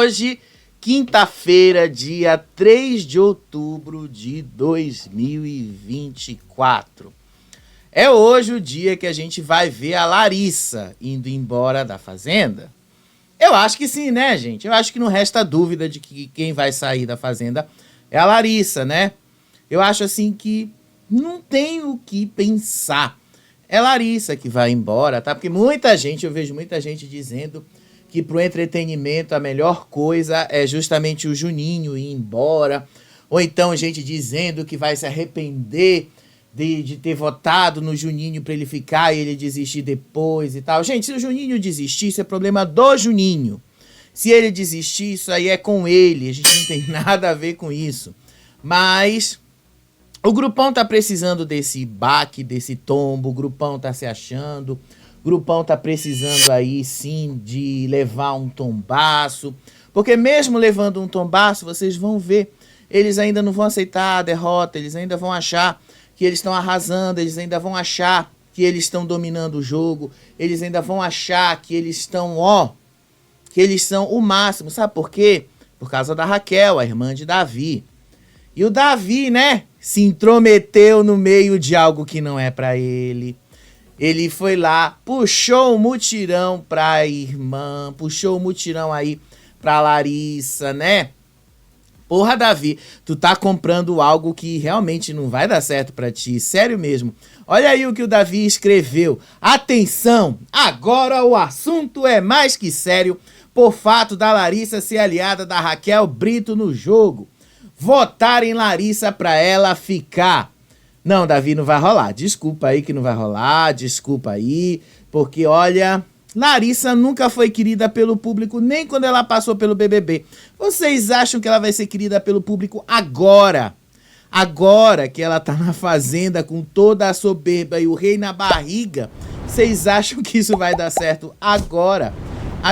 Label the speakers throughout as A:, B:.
A: hoje, quinta-feira, dia 3 de outubro de 2024. É hoje o dia que a gente vai ver a Larissa indo embora da Fazenda. Eu acho que sim, né, gente? Eu acho que não resta dúvida de que quem vai sair da Fazenda é a Larissa, né? Eu acho assim que não tem o que pensar. É Larissa que vai embora, tá? Porque eu vejo muita gente dizendo que pro entretenimento a melhor coisa é justamente o Juninho ir embora. Ou então gente dizendo que vai se arrepender de ter votado no Juninho para ele ficar e ele desistir depois e tal. Gente, se o Juninho desistir, isso é problema do Juninho. Se ele desistir, isso aí é com ele. A gente não tem nada a ver com isso. Mas o grupão tá precisando desse baque, desse tombo. O grupão tá se achando. O grupão tá precisando aí, sim, de levar um tombaço. Porque mesmo levando um tombaço, vocês vão ver, eles ainda não vão aceitar a derrota. Eles ainda vão achar que eles estão arrasando, eles ainda vão achar que eles estão dominando o jogo, eles ainda vão achar que eles estão, que eles são o máximo. Sabe por quê? Por causa da Raquel, a irmã de Davi. E o Davi, né, se intrometeu no meio de algo que não é pra ele. Ele foi lá, puxou o mutirão pra irmã, puxou o mutirão aí pra Larissa, né? Porra, Davi, tu tá comprando algo que realmente não vai dar certo pra ti, sério mesmo. Olha aí o que o Davi escreveu. Atenção, agora o assunto é mais que sério por fato da Larissa ser aliada da Raquel Brito no jogo. Votar em Larissa pra ela ficar. Não, Davi, não vai rolar. Desculpa aí que não vai rolar, desculpa aí, porque olha, Larissa nunca foi querida pelo público, nem quando ela passou pelo BBB. Vocês acham que ela vai ser querida pelo público agora? Agora que ela tá na Fazenda com toda a soberba e o rei na barriga, vocês acham que isso vai dar certo agora?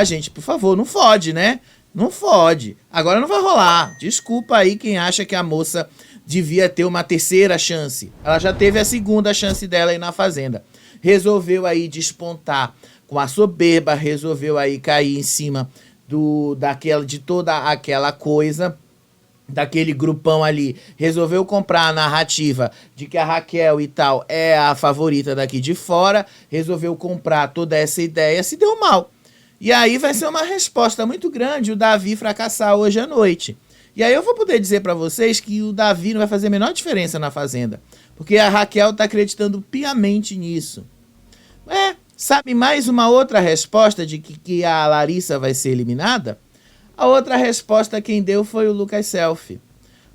A: Gente, por favor, não fode, né? Não fode. Agora não vai rolar. Desculpa aí quem acha que a moça devia ter uma terceira chance. Ela já teve a segunda chance dela aí na Fazenda. Resolveu aí despontar com a soberba, resolveu aí cair em cima de toda aquela coisa, daquele grupão ali, resolveu comprar a narrativa de que a Raquel e tal é a favorita daqui de fora, resolveu comprar toda essa ideia, se deu mal. E aí vai ser uma resposta muito grande o Davi fracassar hoje à noite. E aí eu vou poder dizer pra vocês que o Davi não vai fazer a menor diferença na Fazenda, porque a Raquel tá acreditando piamente nisso. Sabe mais uma outra resposta de que a Larissa vai ser eliminada? A outra resposta quem deu foi o Lucas Selfie.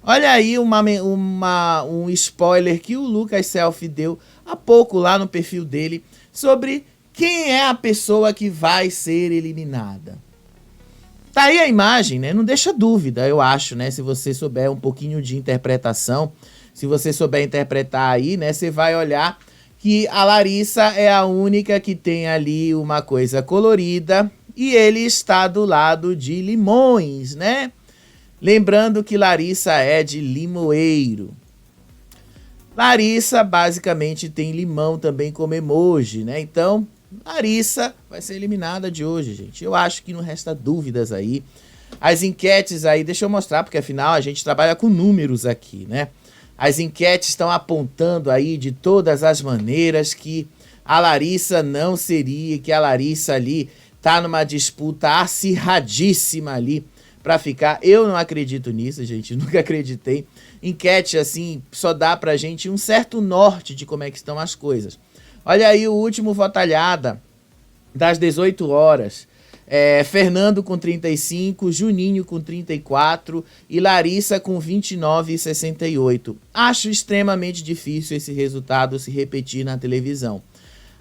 A: Olha aí um spoiler que o Lucas Selfie deu há pouco lá no perfil dele sobre quem é a pessoa que vai ser eliminada. Tá aí a imagem, né? Não deixa dúvida, eu acho, né? Se você souber um pouquinho de interpretação, se você souber interpretar aí, né? Você vai olhar que a Larissa é a única que tem ali uma coisa colorida e ele está do lado de Limões, né? Lembrando que Larissa é de Limoeiro. Larissa basicamente tem limão também como emoji, né? Então, Larissa vai ser eliminada de hoje, gente. Eu acho que não resta dúvidas aí. As enquetes aí, deixa eu mostrar, porque afinal a gente trabalha com números aqui, né? As enquetes estão apontando aí de todas as maneiras que a Larissa não seria, que a Larissa ali tá numa disputa acirradíssima ali pra ficar. Eu não acredito nisso, gente, nunca acreditei. Enquete assim só dá pra gente um certo norte de como é que estão as coisas. Olha aí o último Votalhada das 18 horas. Fernando com 35, Juninho com 34 e Larissa com 29,68. Acho extremamente difícil esse resultado se repetir na televisão.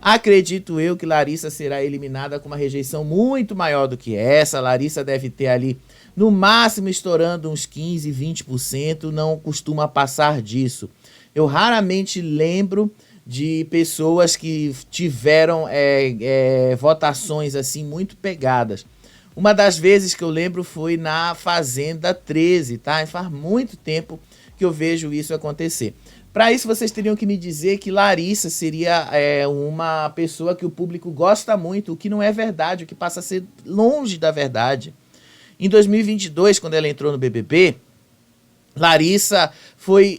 A: Acredito eu que Larissa será eliminada com uma rejeição muito maior do que essa. Larissa deve ter ali, no máximo, estourando uns 15, 20%, não costuma passar disso. Eu raramente lembro de pessoas que tiveram votações assim muito pegadas. Uma das vezes que eu lembro foi na Fazenda 13, tá? Faz muito tempo que eu vejo isso acontecer. Para isso, vocês teriam que me dizer que Larissa seria uma pessoa que o público gosta muito, o que não é verdade, o que passa a ser longe da verdade. Em 2022, quando ela entrou no BBB, Larissa foi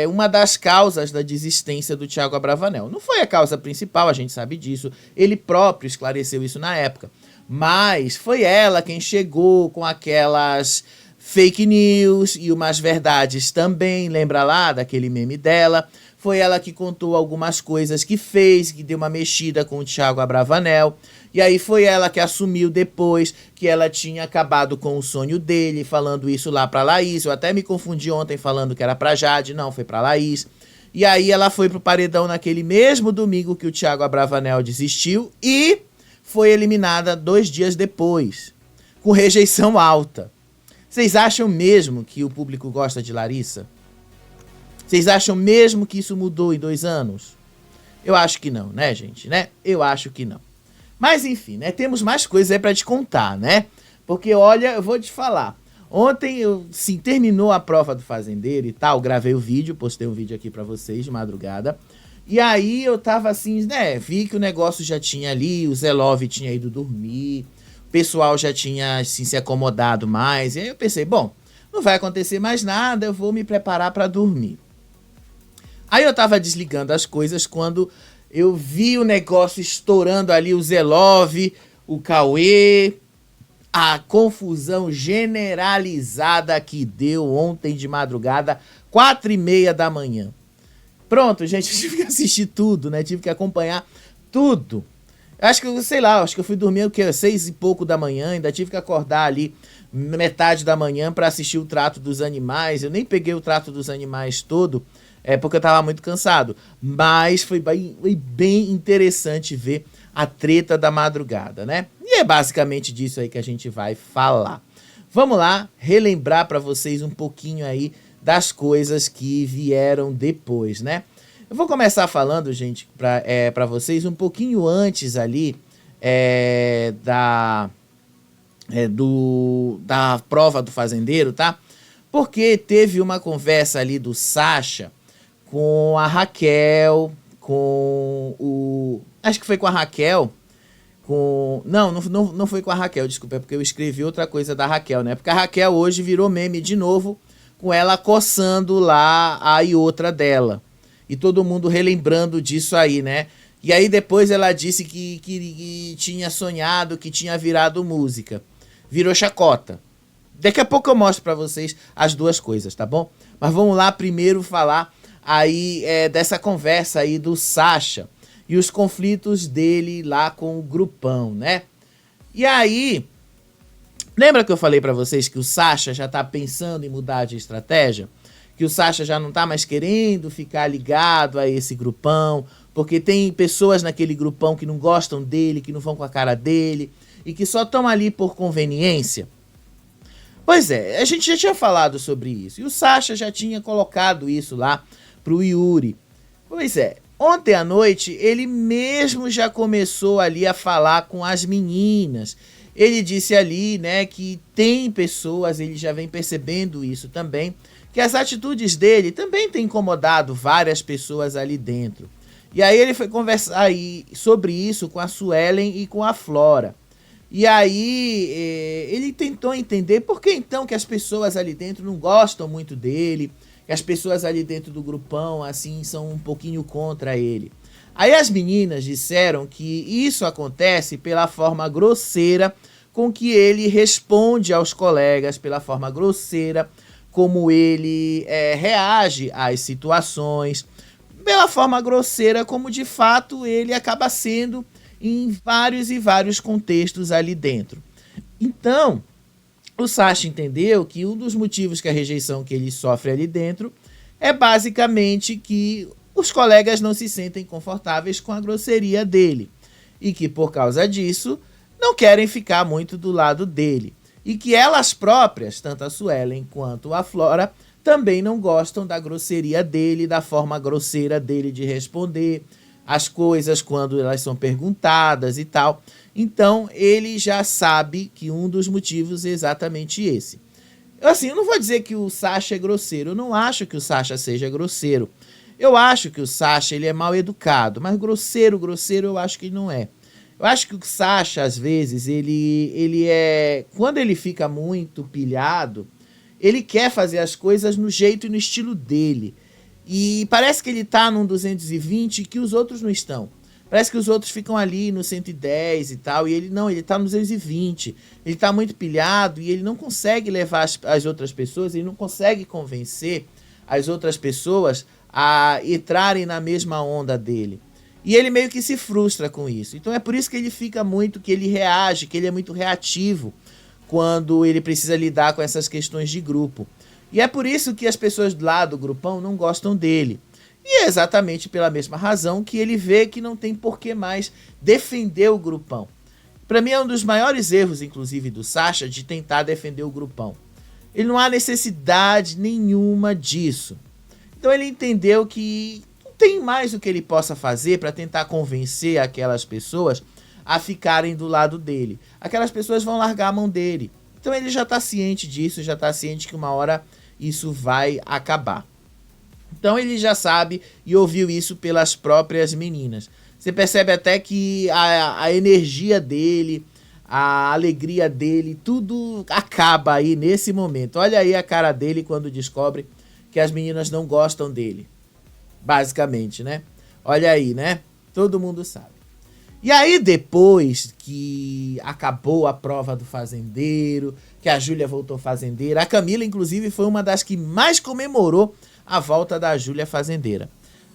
A: uma das causas da desistência do Thiago Abravanel. Não foi a causa principal, a gente sabe disso. Ele próprio esclareceu isso na época. Mas foi ela quem chegou com aquelas fake news e umas verdades também. Lembra lá daquele meme dela? Foi ela que contou algumas coisas que fez, que deu uma mexida com o Thiago Abravanel. E aí foi ela que assumiu depois que ela tinha acabado com o sonho dele, falando isso lá pra Laís. Eu até me confundi ontem falando que era pra Jade, não, foi pra Laís. E aí ela foi pro paredão naquele mesmo domingo que o Thiago Abravanel desistiu e foi eliminada 2 dias depois, com rejeição alta. Vocês acham mesmo que o público gosta de Larissa? Vocês acham mesmo que isso mudou em 2 anos? Eu acho que não, né, gente? Né? Eu acho que não. Mas enfim, né? Temos mais coisas aí pra te contar, né? Porque, olha, eu vou te falar. Ontem, terminou a prova do fazendeiro e tal, gravei o vídeo, postei um vídeo aqui pra vocês de madrugada. E aí eu tava assim, né? Vi que o negócio já tinha ali, o Zé Love tinha ido dormir, o pessoal já tinha, assim, se acomodado mais. E aí eu pensei, bom, não vai acontecer mais nada, eu vou me preparar pra dormir. Aí eu tava desligando as coisas quando eu vi o negócio estourando ali, o Zé Love, o Cauê, a confusão generalizada que deu ontem de madrugada, 4h30 da manhã. Pronto, gente, eu tive que assistir tudo, né? Tive que acompanhar tudo. Acho que, sei lá, acho que eu fui dormir o quê? 6 e pouco da manhã, ainda tive que acordar ali metade da manhã para assistir o Trato dos Animais. Eu nem peguei o Trato dos Animais todo, porque eu tava muito cansado. Mas foi bem interessante ver a treta da madrugada, né? E é basicamente disso aí que a gente vai falar. Vamos lá relembrar para vocês um pouquinho aí das coisas que vieram depois, né? Eu vou começar falando, gente, para vocês um pouquinho antes ali da prova do fazendeiro, tá? Porque teve uma conversa ali do Sasha com a Raquel, com o... Acho que foi com a Raquel, Não foi com a Raquel, desculpa, é porque eu escrevi outra coisa da Raquel, né? Porque a Raquel hoje virou meme de novo, com ela coçando lá a outra dela. E todo mundo relembrando disso aí, né? E aí depois ela disse que tinha sonhado, que tinha virado música. Virou chacota. Daqui a pouco eu mostro pra vocês as duas coisas, tá bom? Mas vamos lá primeiro falar aí dessa conversa aí do Sasha e os conflitos dele lá com o grupão, né? E aí, lembra que eu falei pra vocês que o Sasha já tá pensando em mudar de estratégia? Que o Sasha já não tá mais querendo ficar ligado a esse grupão, porque tem pessoas naquele grupão que não gostam dele, que não vão com a cara dele, e que só estão ali por conveniência? Pois é, a gente já tinha falado sobre isso, e o Sasha já tinha colocado isso lá pro Yuri. Pois é, ontem à noite ele mesmo já começou ali a falar com as meninas. Ele disse ali, né, que tem pessoas, ele já vem percebendo isso também, que as atitudes dele também têm incomodado várias pessoas ali dentro. E aí ele foi conversar aí sobre isso com a Suelen e com a Flora. E aí ele tentou entender por que então que as pessoas ali dentro não gostam muito dele, que as pessoas ali dentro do grupão assim são um pouquinho contra ele. Aí as meninas disseram que isso acontece pela forma grosseira com que ele responde aos colegas, pela forma grosseira como ele reage às situações, pela forma grosseira como de fato ele acaba sendo em vários e vários contextos ali dentro. Então, o Sasha entendeu que um dos motivos que a rejeição que ele sofre ali dentro é basicamente que os colegas não se sentem confortáveis com a grosseria dele e que por causa disso não querem ficar muito do lado dele. E que elas próprias, tanto a Suelen quanto a Flora, também não gostam da grosseria dele, da forma grosseira dele de responder as coisas quando elas são perguntadas e tal. Então, ele já sabe que um dos motivos é exatamente esse. Assim, eu não vou dizer que o Sasha é grosseiro, eu não acho que o Sasha seja grosseiro. Eu acho que o Sasha ele é mal educado, mas grosseiro eu acho que não é. Eu acho que o Sacha, às vezes, ele é... Quando ele fica muito pilhado, ele quer fazer as coisas no jeito e no estilo dele. E parece que ele tá num 220 que os outros não estão. Parece que os outros ficam ali no 110 e tal, e ele não, ele tá no 220. Ele tá muito pilhado e ele não consegue levar as outras pessoas, ele não consegue convencer as outras pessoas a entrarem na mesma onda dele. E ele meio que se frustra com isso. Então é por isso que ele fica muito, que ele reage, que ele é muito reativo quando ele precisa lidar com essas questões de grupo. E é por isso que as pessoas lá do grupão não gostam dele. E é exatamente pela mesma razão que ele vê que não tem por que mais defender o grupão. Para mim é um dos maiores erros, inclusive, do Sacha, de tentar defender o grupão. Ele não há necessidade nenhuma disso. Então ele entendeu que não tem mais o que ele possa fazer para tentar convencer aquelas pessoas a ficarem do lado dele. Aquelas pessoas vão largar a mão dele. Então ele já está ciente disso, já está ciente que uma hora isso vai acabar. Então ele já sabe e ouviu isso pelas próprias meninas. Você percebe até que a energia dele, a alegria dele, tudo acaba aí nesse momento. Olha aí a cara dele quando descobre que as meninas não gostam dele. Basicamente, né? Olha aí, né? Todo mundo sabe. E aí depois que acabou a prova do fazendeiro, que a Júlia voltou fazendeira, a Camila inclusive foi uma das que mais comemorou a volta da Júlia fazendeira.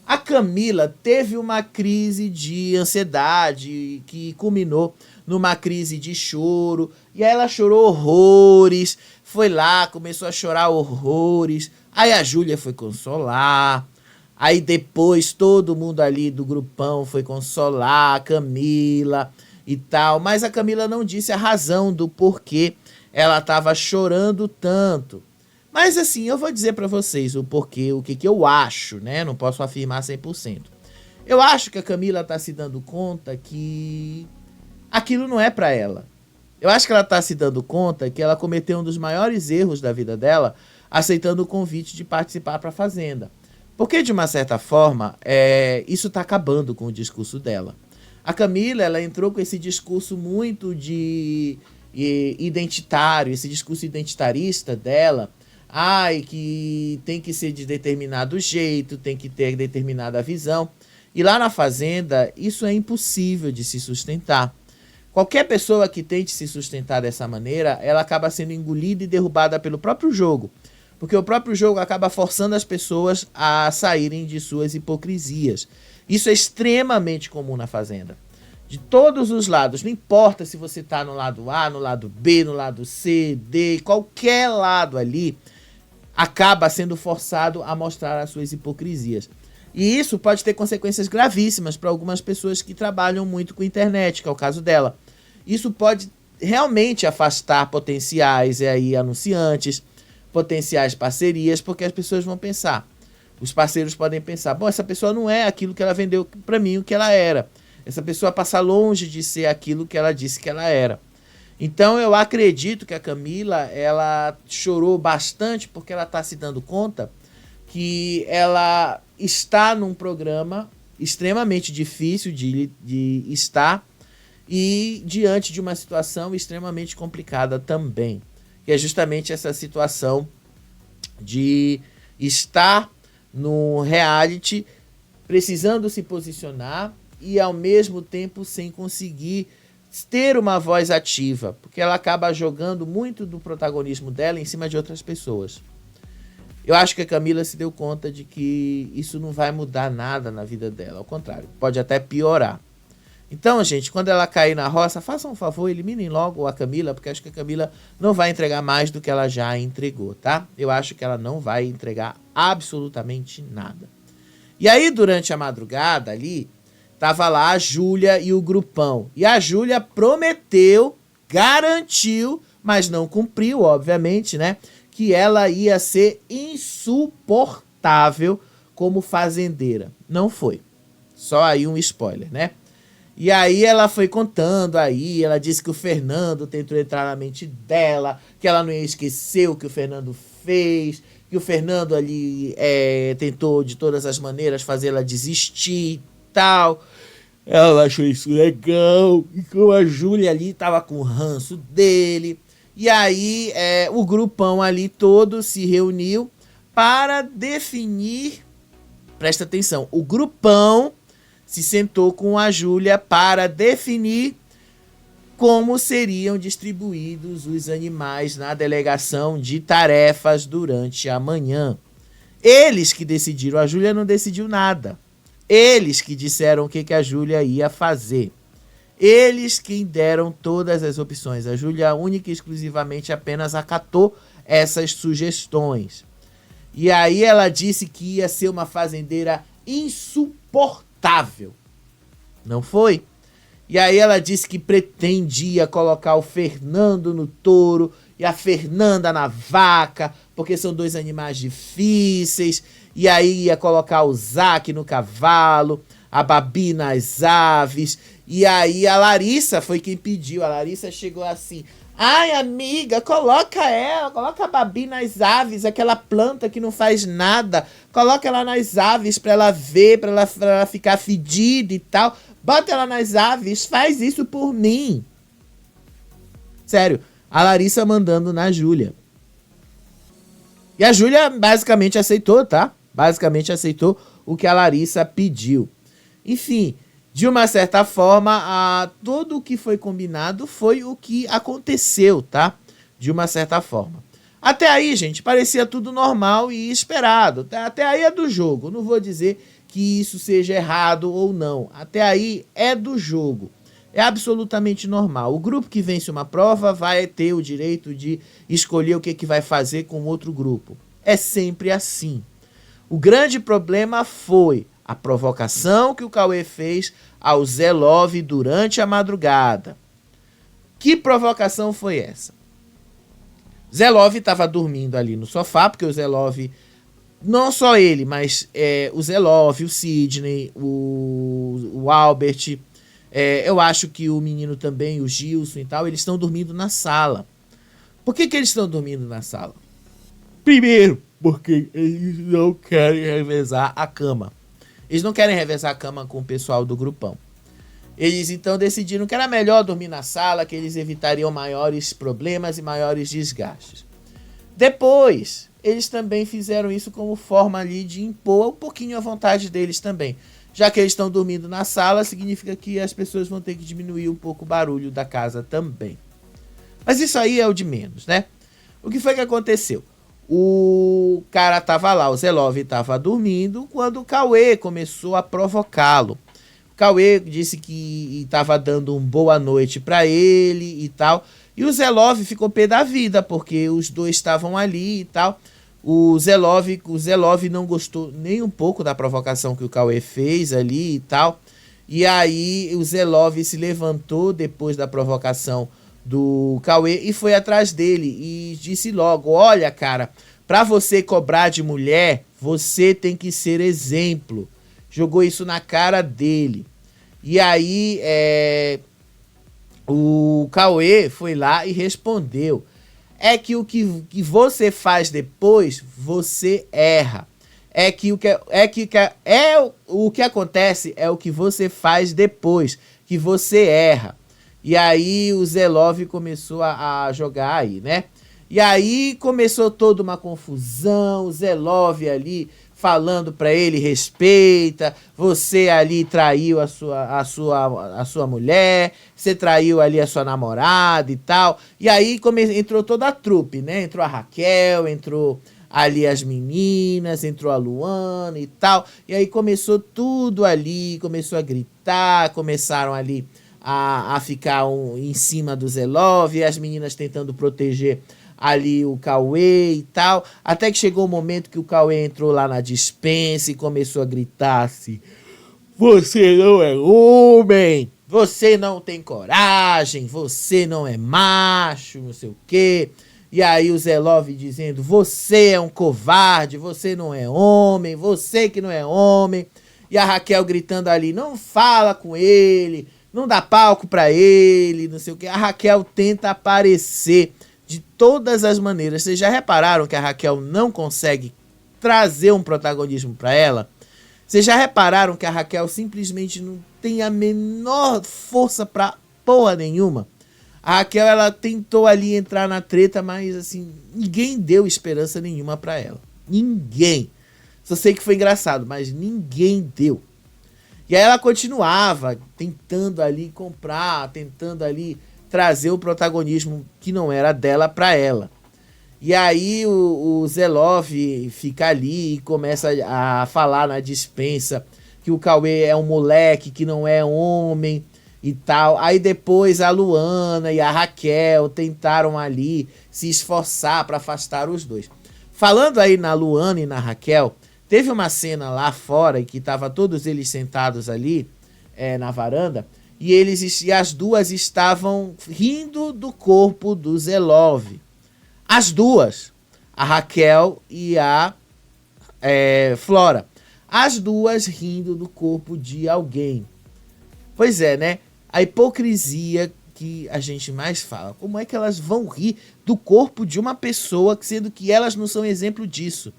A: A Camila teve uma crise de ansiedade que culminou numa crise de choro, e aí ela chorou horrores, foi lá, começou a chorar horrores, aí a Júlia foi consolar, aí depois todo mundo ali do grupão foi consolar a Camila e tal, mas a Camila não disse a razão do porquê ela estava chorando tanto. Mas assim, eu vou dizer pra vocês o porquê, o que eu acho, né? Não posso afirmar 100%. Eu acho que a Camila tá se dando conta que aquilo não é pra ela. Eu acho que ela tá se dando conta que ela cometeu um dos maiores erros da vida dela, aceitando o convite de participar pra Fazenda. Porque, de uma certa forma, isso tá acabando com o discurso dela. A Camila, ela entrou com esse discurso muito de identitário, esse discurso identitarista dela. Ai, que tem que ser de determinado jeito, tem que ter determinada visão. E lá na Fazenda, isso é impossível de se sustentar. Qualquer pessoa que tente se sustentar dessa maneira, ela acaba sendo engolida e derrubada pelo próprio jogo. Porque o próprio jogo acaba forçando as pessoas a saírem de suas hipocrisias. Isso é extremamente comum na Fazenda. De todos os lados, não importa se você está no lado A, no lado B, no lado C, D, qualquer lado ali, acaba sendo forçado a mostrar as suas hipocrisias. E isso pode ter consequências gravíssimas para algumas pessoas que trabalham muito com internet, que é o caso dela. Isso pode realmente afastar potenciais anunciantes, potenciais parcerias, porque as pessoas vão pensar. Os parceiros podem pensar, bom, essa pessoa não é aquilo que ela vendeu para mim, o que ela era. Essa pessoa passa longe de ser aquilo que ela disse que ela era. Então eu acredito que a Camila, ela chorou bastante porque ela está se dando conta que ela está num programa extremamente difícil de estar e diante de uma situação extremamente complicada também, que é justamente essa situação de estar no reality precisando se posicionar e ao mesmo tempo sem conseguir ter uma voz ativa, porque ela acaba jogando muito do protagonismo dela em cima de outras pessoas. Eu acho que a Camila se deu conta de que isso não vai mudar nada na vida dela, ao contrário, pode até piorar. Então, gente, quando ela cair na roça, façam um favor, eliminem logo a Camila, porque acho que a Camila não vai entregar mais do que ela já entregou, tá? Eu acho que ela não vai entregar absolutamente nada. E aí, durante a madrugada ali, tava lá a Júlia e o grupão. E a Júlia prometeu, garantiu, mas não cumpriu, obviamente, né? Que ela ia ser insuportável como fazendeira. Não foi. Só aí um spoiler, né? E aí ela foi contando aí, ela disse que o Fernando tentou entrar na mente dela, que ela não ia esquecer o que o Fernando fez, que o Fernando ali tentou de todas as maneiras fazer ela desistir e tal. Ela achou isso legal. E como a Júlia ali tava com o ranço dele. E aí o grupão ali todo se reuniu para definir. Presta atenção. O grupão se sentou com a Júlia para definir como seriam distribuídos os animais na delegação de tarefas durante a manhã. Eles que decidiram, a Júlia não decidiu nada. Eles que disseram o que a Júlia ia fazer. Eles quem deram todas as opções. A Júlia única e exclusivamente apenas acatou essas sugestões. E aí ela disse que ia ser uma fazendeira insuportável. Não foi? E aí ela disse que pretendia colocar o Fernando no touro e a Fernanda na vaca, porque são dois animais difíceis. E aí ia colocar o Zac no cavalo, a Babi nas aves. E aí a Larissa foi quem pediu. A Larissa chegou assim: ai, amiga, coloca a Babi nas aves, aquela planta que não faz nada. Coloca ela nas aves pra ela ver, pra ela ficar fedida e tal. Bota ela nas aves, faz isso por mim. Sério, a Larissa mandando na Júlia. E a Júlia basicamente aceitou, tá? Basicamente aceitou o que a Larissa pediu. Enfim, de uma certa forma, tudo o que foi combinado foi o que aconteceu, tá? De uma certa forma. Até aí, gente, parecia tudo normal e esperado. Até aí é do jogo. Não vou dizer que isso seja errado ou não. Até aí é do jogo. É absolutamente normal. O grupo que vence uma prova vai ter o direito de escolher o que vai fazer com outro grupo. É sempre assim. O grande problema foi a provocação que o Cauê fez ao Zé Love durante a madrugada. Que provocação foi essa? Zé Love estava dormindo ali no sofá, porque o Zé Love, não só ele, mas o Zé Love, o Sidney, o Albert, eu acho que o menino também, o Gilson e tal, eles estão dormindo na sala. Por que eles estão dormindo na sala? Primeiro, porque eles não querem revezar a cama. Eles não querem revezar a cama com o pessoal do grupão. Eles então decidiram que era melhor dormir na sala, que eles evitariam maiores problemas e maiores desgastes. Depois, eles também fizeram isso como forma ali de impor um pouquinho a vontade deles também. Já que eles estão dormindo na sala, significa que as pessoas vão ter que diminuir um pouco o barulho da casa também. Mas isso aí é o de menos, né? O que foi que aconteceu? O cara tava lá, o Zé Love tava dormindo, quando o Cauê começou a provocá-lo. O Cauê disse que estava dando uma boa noite para ele e tal. E o Zé Love ficou pé da vida, porque os dois estavam ali e tal. O Zé Love não gostou nem um pouco da provocação que o Cauê fez ali e tal. E aí o Zé Love se levantou depois da provocação do Cauê e foi atrás dele e disse logo: olha, cara, pra você cobrar de mulher, você tem que ser exemplo. Jogou isso na cara dele. E aí o Cauê foi lá e respondeu: é que o que você faz depois, você erra. O que acontece é o que você faz depois, que você erra. E aí o Zé Love começou a jogar aí, né? E aí começou toda uma confusão, o Zé Love ali falando pra ele: respeita, você ali traiu a sua mulher, você traiu ali a sua namorada e tal. E aí entrou toda a trupe, né? Entrou a Raquel, entrou ali as meninas, entrou a Luana e tal. E aí começou tudo ali, começou a gritar, começaram ali a ficar em cima do Zé Love, as meninas tentando proteger ali o Cauê e tal, até que chegou o momento que o Cauê entrou lá na despensa e começou a gritar assim: você não é homem, você não tem coragem, você não é macho, não sei o quê. E aí o Zé Love dizendo: você é um covarde, você não é homem, você que não é homem. E a Raquel gritando ali: não fala com ele, não dá palco pra ele, não sei o quê. A Raquel tenta aparecer de todas as maneiras. Vocês já repararam que a Raquel não consegue trazer um protagonismo pra ela? Vocês já repararam que a Raquel simplesmente não tem a menor força pra porra nenhuma? A Raquel, ela tentou ali entrar na treta, mas assim, ninguém deu esperança nenhuma pra ela. Ninguém. Só sei que foi engraçado, mas ninguém deu. E aí ela continuava tentando ali comprar, tentando ali trazer o protagonismo que não era dela pra ela. E aí o Zelov fica ali e começa a falar na dispensa que o Cauê é um moleque, que não é homem e tal. Aí depois a Luana e a Raquel tentaram ali se esforçar para afastar os dois. Falando aí na Luana e na Raquel, teve uma cena lá fora em que estavam todos eles sentados ali na varanda e as duas estavam rindo do corpo do Zelov. As duas, a Raquel e a Flora. As duas rindo do corpo de alguém. Pois é, né? A hipocrisia que a gente mais fala. Como é que elas vão rir do corpo de uma pessoa, sendo que elas não são exemplo disso?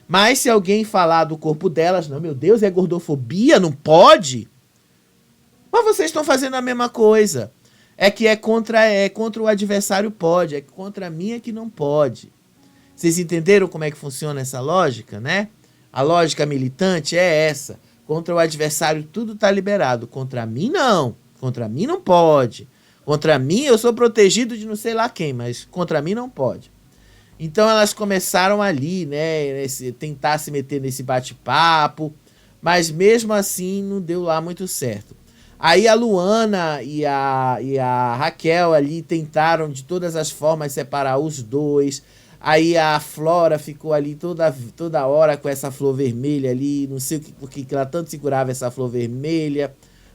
A: Mas se alguém falar do corpo delas, não, meu Deus, é gordofobia, não pode? Mas vocês estão fazendo a mesma coisa. É contra o adversário pode, é contra mim é que não pode. Vocês entenderam como é que funciona essa lógica, né? A lógica militante é essa. Contra o adversário tudo tá liberado, contra mim não. Contra mim não pode. Contra mim eu sou protegido de não sei lá quem, mas contra mim não pode. Então elas começaram ali, né, tentar se meter nesse bate-papo, mas mesmo assim não deu lá muito certo. Aí a Luana e a Raquel ali tentaram de todas as formas separar os dois. Aí a Flora ficou ali toda hora com essa flor vermelha ali. Não sei por que ela tanto segurava essa flor vermelha.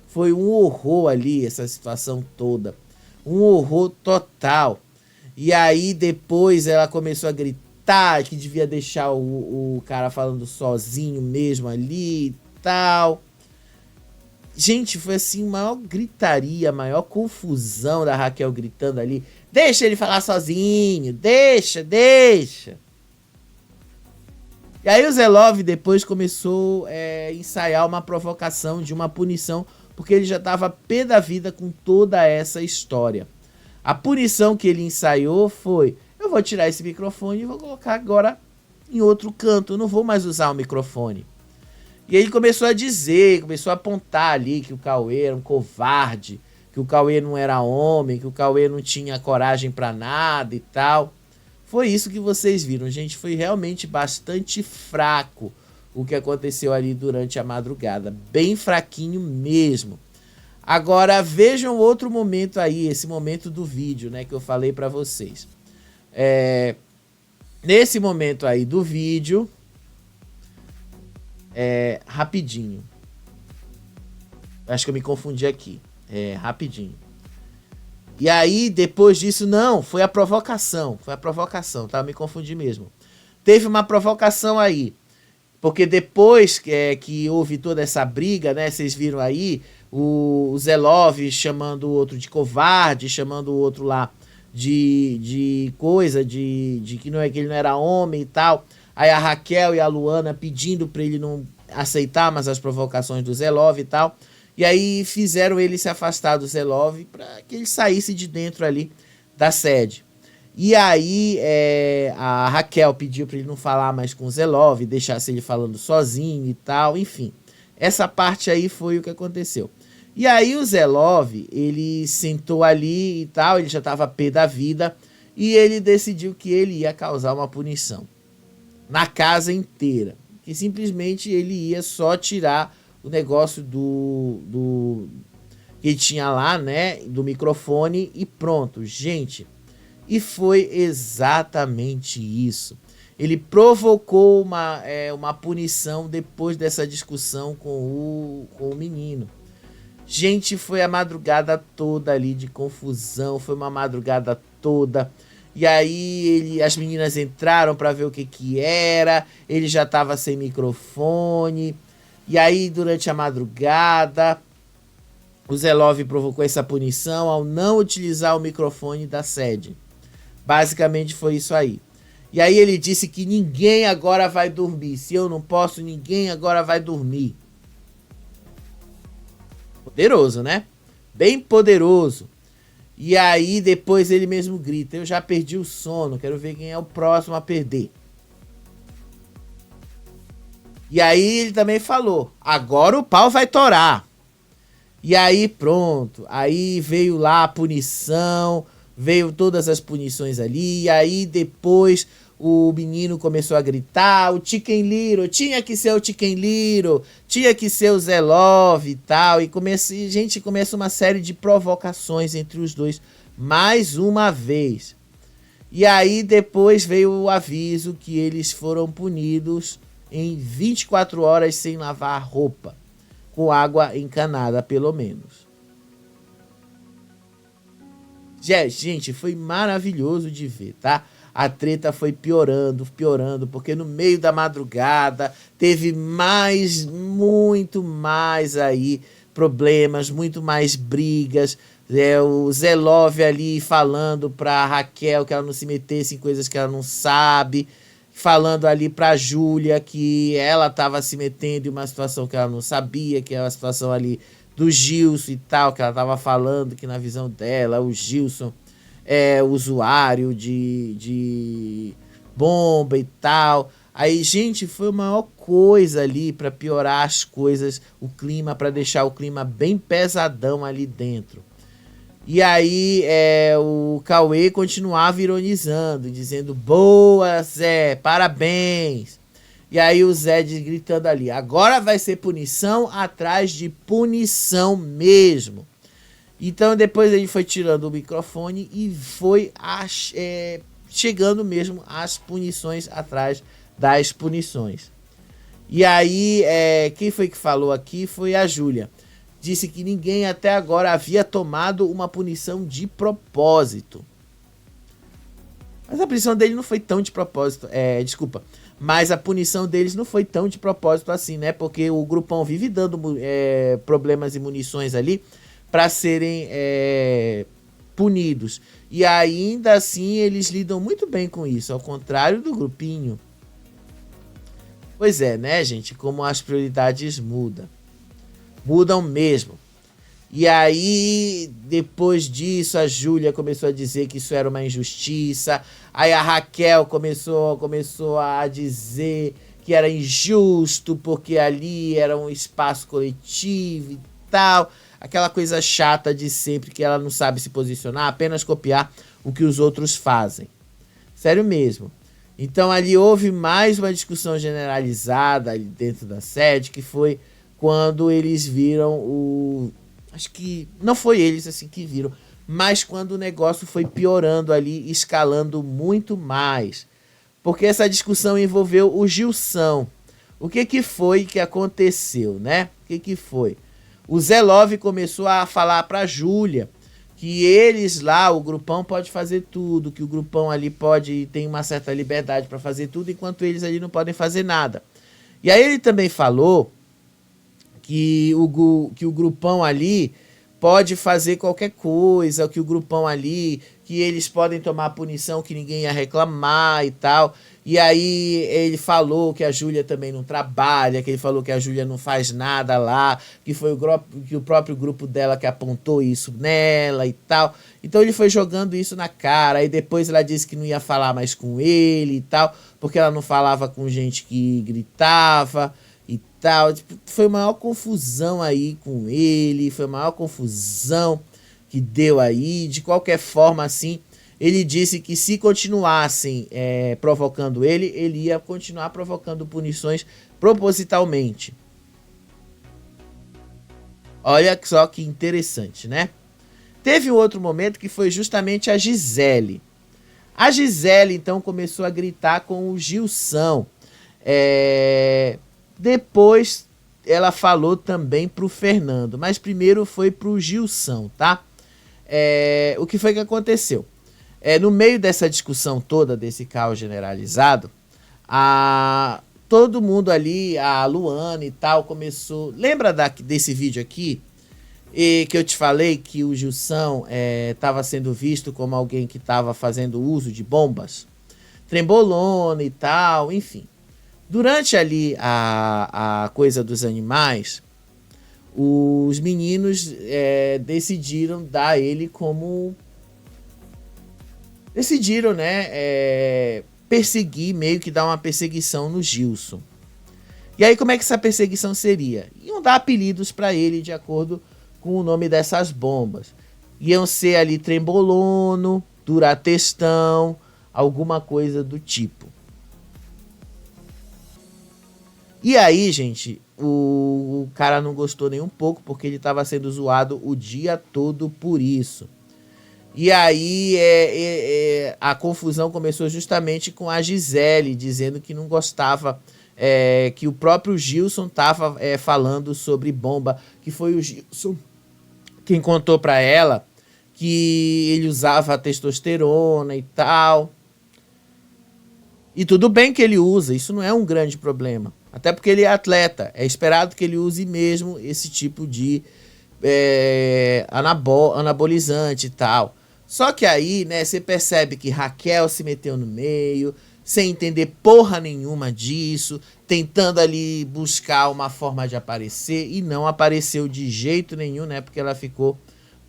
A: Foi um horror ali essa situação toda. Um horror total. E aí depois ela começou a gritar que devia deixar o cara falando sozinho mesmo ali e tal. Gente, foi assim, maior gritaria, maior confusão da Raquel gritando ali. Deixa ele falar sozinho, deixa. E aí o Zelov depois começou a ensaiar uma provocação de uma punição, porque ele já estava pé da vida com toda essa história. A punição que ele ensaiou foi, eu vou tirar esse microfone e vou colocar agora em outro canto, eu não vou mais usar o microfone. E aí ele começou a dizer, começou a apontar ali que o Cauê era um covarde, que o Cauê não era homem, que o Cauê não tinha coragem pra nada e tal. Foi isso que vocês viram, gente. Foi realmente bastante fraco o que aconteceu ali durante a madrugada. Bem fraquinho mesmo. Agora vejam outro momento aí, esse momento do vídeo, né, que eu falei pra vocês. Nesse momento aí do vídeo... rapidinho. Acho que eu me confundi aqui. Rapidinho. E aí, depois disso, não, foi a provocação. Foi a provocação, tá? Eu me confundi mesmo. Teve uma provocação aí. Porque depois que houve toda essa briga, né? Vocês viram aí, o Zelov chamando o outro de covarde, chamando o outro lá de coisa, de que ele não era homem e tal. Aí a Raquel e a Luana pedindo pra ele não aceitar mais as provocações do Zelov e tal. E aí fizeram ele se afastar do Zelov para que ele saísse de dentro ali da sede. E aí a Raquel pediu para ele não falar mais com o Zelov, deixasse ele falando sozinho e tal, enfim. Essa parte aí foi o que aconteceu. E aí o Zelov, ele sentou ali e tal, ele já estava pé da vida, e ele decidiu que ele ia causar uma punição na casa inteira. Que simplesmente ele ia só tirar o negócio que tinha lá, né, do microfone e pronto, gente. E foi exatamente isso. Ele provocou uma punição depois dessa discussão com o menino. Gente, foi a madrugada toda ali de confusão, foi uma madrugada toda. E aí as meninas entraram para ver o que era, ele já estava sem microfone. E aí durante a madrugada, o Zelov provocou essa punição ao não utilizar o microfone da sede. Basicamente foi isso aí. E aí ele disse que ninguém agora vai dormir. Se eu não posso, ninguém agora vai dormir. Poderoso, né? Bem poderoso. E aí depois ele mesmo grita: eu já perdi o sono, quero ver quem é o próximo a perder. E aí ele também falou: agora o pau vai torar. E aí pronto, aí veio lá a punição, veio todas as punições ali, e aí depois o menino começou a gritar: o Chicken Little, tinha que ser o Chicken Little, tinha que ser o Zé Love e tal, e começa uma série de provocações entre os dois, mais uma vez. E aí depois veio o aviso que eles foram punidos em 24 horas sem lavar a roupa, com água encanada, pelo menos. Gente, foi maravilhoso de ver, tá? A treta foi piorando, porque no meio da madrugada teve muito mais aí problemas, muito mais brigas. O Zé Love ali falando pra Raquel que ela não se metesse em coisas que ela não sabe, falando ali pra Júlia que ela tava se metendo em uma situação que ela não sabia, que é uma situação ali do Gilson e tal, que ela tava falando que na visão dela o Gilson é usuário de bomba e tal. Aí, gente, foi a maior coisa ali pra piorar as coisas, o clima, pra deixar o clima bem pesadão ali dentro. E aí o Cauê continuava ironizando, dizendo: boa, Zé, parabéns. E aí o Zé gritando ali: agora vai ser punição atrás de punição mesmo. Então depois ele foi tirando o microfone e foi chegando mesmo às punições atrás das punições. E aí quem foi que falou aqui foi a Júlia. Disse que ninguém até agora havia tomado uma punição de propósito. Mas a punição dele não foi tão de propósito. Desculpa. Mas a punição deles não foi tão de propósito assim, né? Porque o grupão vive dando problemas e munições ali para serem punidos. E ainda assim eles lidam muito bem com isso, ao contrário do grupinho. Pois é, né, gente? Como as prioridades mudam. Mudam mesmo. E aí, depois disso, a Júlia começou a dizer que isso era uma injustiça. Aí a Raquel começou a dizer que era injusto, porque ali era um espaço coletivo e tal. Aquela coisa chata de sempre, que ela não sabe se posicionar, apenas copiar o que os outros fazem. Sério mesmo. Então ali houve mais uma discussão generalizada ali dentro da sede, que foi quando eles viram acho que não foi eles assim que viram, mas quando o negócio foi piorando ali, escalando muito mais. Porque essa discussão envolveu o Gilson. O que foi que aconteceu, né? O que foi? O Zé Love começou a falar pra Júlia que eles lá, o grupão pode fazer tudo, que o grupão ali tem uma certa liberdade para fazer tudo, enquanto eles ali não podem fazer nada. E aí ele também falou que o grupão ali pode fazer qualquer coisa, que o grupão ali, que eles podem tomar punição, que ninguém ia reclamar e tal. E aí ele falou que a Júlia também não trabalha, que ele falou que a Júlia não faz nada lá, que foi o próprio grupo dela que apontou isso nela e tal. Então ele foi jogando isso na cara, aí depois ela disse que não ia falar mais com ele e tal, porque ela não falava com gente que gritava e tal. Tipo, foi a maior confusão aí com ele, foi a maior confusão que deu aí. De qualquer forma, assim, ele disse que se continuassem provocando ele ia continuar provocando punições propositalmente. Olha só que interessante, né? Teve um outro momento que foi justamente a Gisele. A Gisele, então, começou a gritar com o Gilson. Depois ela falou também pro Fernando, mas primeiro foi pro Gilson, tá? O que foi que aconteceu? No meio dessa discussão toda, desse caos generalizado, todo mundo ali, a Luana e tal, começou... Lembra desse vídeo aqui? Que eu te falei que o Gilson estava sendo visto como alguém que estava fazendo uso de bombas? Trembolona e tal, enfim. Durante ali a coisa dos animais, os meninos decidiram dar ele como... Decidiram, né, perseguir, meio que dar uma perseguição no Gilson. E aí como é que essa perseguição seria? Iam dar apelidos para ele de acordo com o nome dessas bombas. Iam ser ali Trembolono, Duratestão, alguma coisa do tipo. E aí, gente, o cara não gostou nem um pouco, porque ele estava sendo zoado o dia todo por isso. E aí a confusão começou justamente com a Gisele, dizendo que não gostava, que o próprio Gilson estava falando sobre bomba, que foi o Gilson quem contou para ela que ele usava testosterona e tal. E tudo bem que ele usa, isso não é um grande problema. Até porque ele é atleta, é esperado que ele use mesmo esse tipo de anabolizante e tal. Só que aí, né, você percebe que Raquel se meteu no meio, sem entender porra nenhuma disso, tentando ali buscar uma forma de aparecer, e não apareceu de jeito nenhum, né, porque ela ficou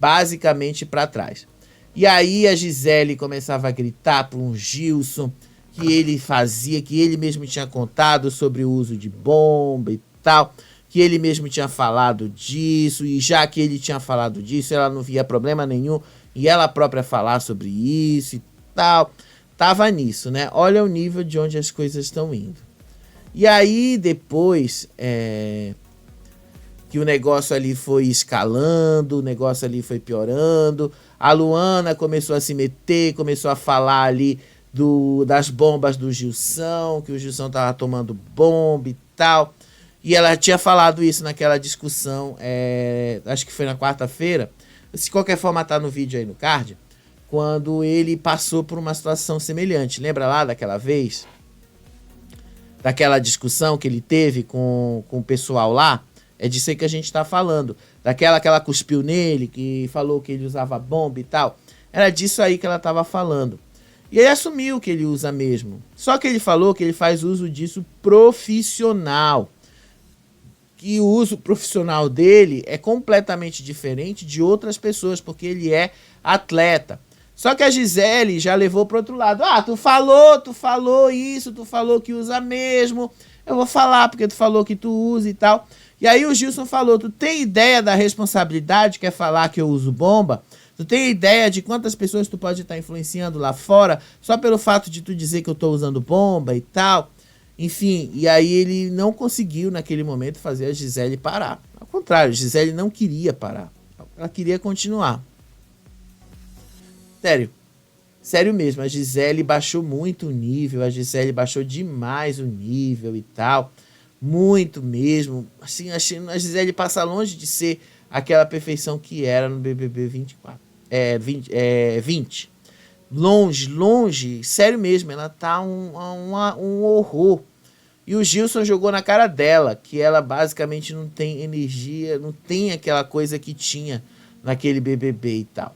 A: basicamente para trás. E aí a Gisele começava a gritar para um Gilson que ele fazia, que ele mesmo tinha contado sobre o uso de bomba e tal, que ele mesmo tinha falado disso, e já que ele tinha falado disso, ela não via problema nenhum e ela própria falar sobre isso e tal. Tava nisso, né? Olha o nível de onde as coisas estão indo. E aí depois que o negócio ali foi escalando, o negócio ali foi piorando, a Luana começou a se meter, começou a falar ali das bombas do Gilson, que o Gilson tava tomando bomba e tal. E ela tinha falado isso naquela discussão, acho que foi na quarta-feira. De qualquer forma tá no vídeo aí no card, quando ele passou por uma situação semelhante. Lembra lá daquela vez? Daquela discussão que ele teve com o pessoal lá? É disso aí que a gente tá falando. Daquela que ela cuspiu nele, que falou que ele usava bomba e tal. Era disso aí que ela tava falando. E ele assumiu que ele usa mesmo. Só que ele falou que ele faz uso disso profissional. Que o uso profissional dele é completamente diferente de outras pessoas, porque ele é atleta. Só que a Gisele já levou para outro lado. Ah, tu falou isso, tu falou que usa mesmo. Eu vou falar porque tu falou que tu usa e tal. E aí o Gilson falou, tu tem ideia da responsabilidade que é falar que eu uso bomba? Tu tem ideia de quantas pessoas tu pode estar influenciando lá fora só pelo fato de tu dizer que eu tô usando bomba e tal? Enfim, e aí ele não conseguiu naquele momento fazer a Gisele parar. Ao contrário, a Gisele não queria parar. Ela queria continuar. Sério mesmo, a Gisele baixou muito o nível, a Gisele baixou demais o nível e tal. Muito mesmo. Assim, a Gisele passa longe de ser aquela perfeição que era no BBB 24. 20. Longe, sério mesmo, ela tá um horror. E o Gilson jogou na cara dela, que ela basicamente não tem energia, não tem aquela coisa que tinha naquele BBB e tal.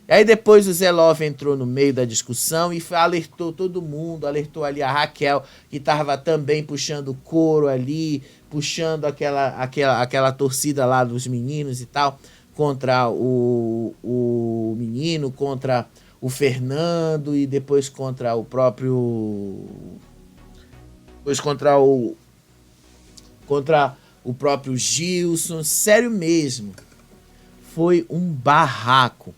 A: E aí depois o Zé Love entrou no meio da discussão e alertou todo mundo, alertou ali a Raquel, que estava também puxando o couro ali, puxando aquela torcida lá dos meninos e tal, contra o menino, contra o Fernando e depois contra o próprio... Depois contra o próprio Gilson. Sério mesmo. Foi um barraco.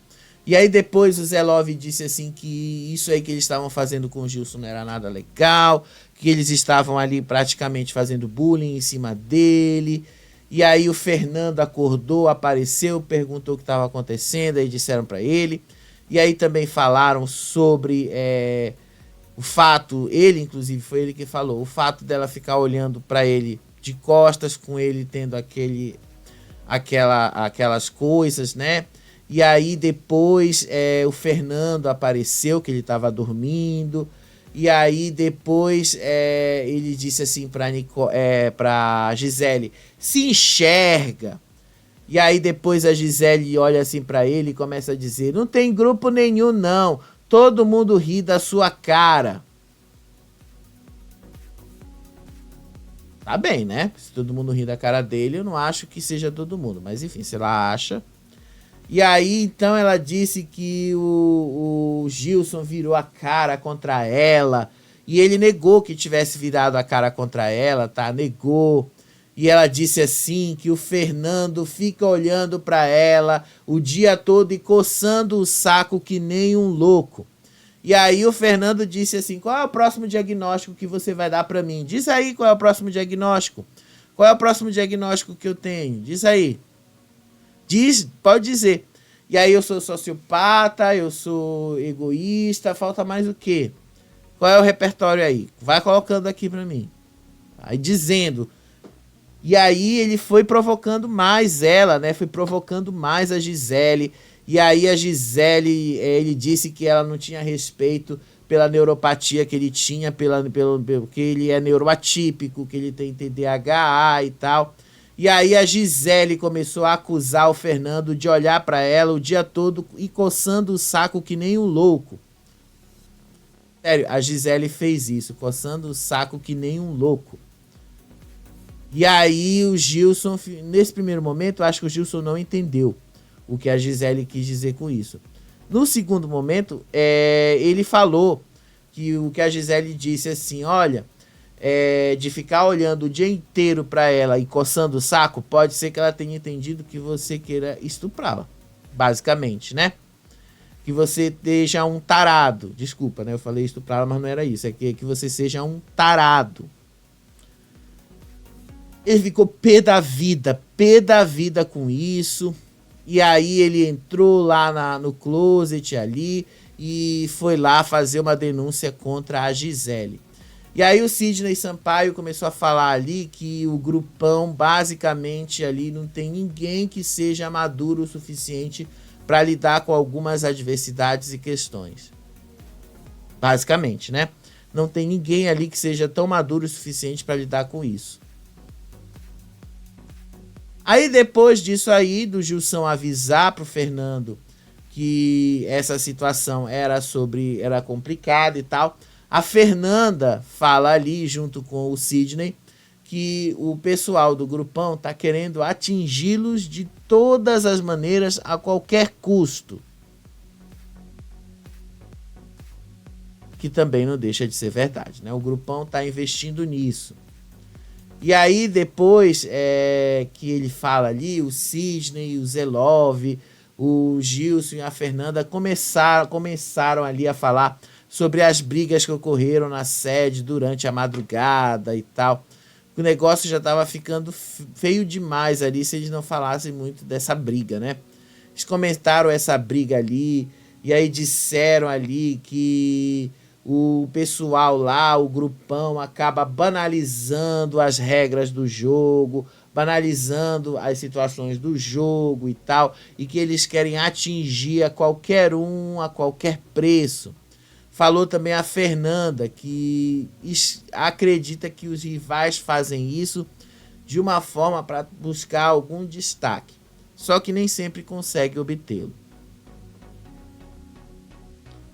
A: E aí depois o Zé Love disse assim que isso aí que eles estavam fazendo com o Gilson não era nada legal, que eles estavam ali praticamente fazendo bullying em cima dele. E aí o Fernando acordou, apareceu, perguntou o que estava acontecendo, aí disseram para ele. E aí também falaram sobre o fato, ele inclusive foi ele que falou, o fato dela ficar olhando para ele de costas, com ele tendo aquelas coisas, né? E aí depois o Fernando apareceu, que ele estava dormindo. E aí depois ele disse assim pra Gisele, se enxerga. E aí depois a Gisele olha assim pra ele e começa a dizer, não tem grupo nenhum não, todo mundo ri da sua cara. Tá bem, né? Se todo mundo ri da cara dele, eu não acho que seja todo mundo. Mas enfim, se ela acha. E aí, então, ela disse que o Gilson virou a cara contra ela. E ele negou que tivesse virado a cara contra ela, tá? Negou. E ela disse assim que o Fernando fica olhando pra ela o dia todo e coçando o saco que nem um louco. E aí o Fernando disse assim, qual é o próximo diagnóstico que você vai dar pra mim? Diz aí qual é o próximo diagnóstico. Qual é o próximo diagnóstico que eu tenho? Diz aí. Diz, pode dizer. E aí eu sou sociopata, eu sou egoísta, falta mais o quê? Qual é o repertório aí? Vai colocando aqui pra mim. Aí dizendo. E aí ele foi provocando mais ela, né? Foi provocando mais a Gisele. E aí a Gisele, ele disse que ela não tinha respeito pela neuropatia que ele tinha, pelo que ele é neuroatípico, que ele tem TDAH e tal. E aí a Gisele começou a acusar o Fernando de olhar pra ela o dia todo e coçando o saco que nem um louco. Sério, a Gisele fez isso, coçando o saco que nem um louco. E aí o Gilson, nesse primeiro momento, eu acho que o Gilson não entendeu o que a Gisele quis dizer com isso. No segundo momento, ele falou que o que a Gisele disse assim, olha, de ficar olhando o dia inteiro pra ela e coçando o saco, pode ser que ela tenha entendido que você queira estuprá-la, basicamente, né? Que você seja um tarado. Desculpa, né? Eu falei estuprá-la, mas não era isso. É que você seja um tarado. Ele ficou pé da vida com isso. E aí ele entrou lá no closet ali e foi lá fazer uma denúncia contra a Gisele. E aí o Sidney Sampaio começou a falar ali que o grupão basicamente ali não tem ninguém que seja maduro o suficiente para lidar com algumas adversidades e questões. Basicamente, né? Não tem ninguém ali que seja tão maduro o suficiente para lidar com isso. Aí depois disso aí, do Gilson avisar pro Fernando que essa situação era complicada e tal, a Fernanda fala ali junto com o Sidney que o pessoal do grupão tá querendo atingi-los de todas as maneiras a qualquer custo. Que também não deixa de ser verdade, né? O grupão tá investindo nisso. E aí depois que ele fala ali, o Sidney, o Zelov, o Gilson e a Fernanda começaram ali a falar sobre as brigas que ocorreram na sede durante a madrugada e tal. O negócio já estava ficando feio demais ali se eles não falassem muito dessa briga, né? Eles comentaram essa briga ali e aí disseram ali que o pessoal lá, o grupão, acaba banalizando as regras do jogo, banalizando as situações do jogo e tal, e que eles querem atingir a qualquer um, a qualquer preço. Falou também a Fernanda, que acredita que os rivais fazem isso de uma forma para buscar algum destaque, só que nem sempre consegue obtê-lo.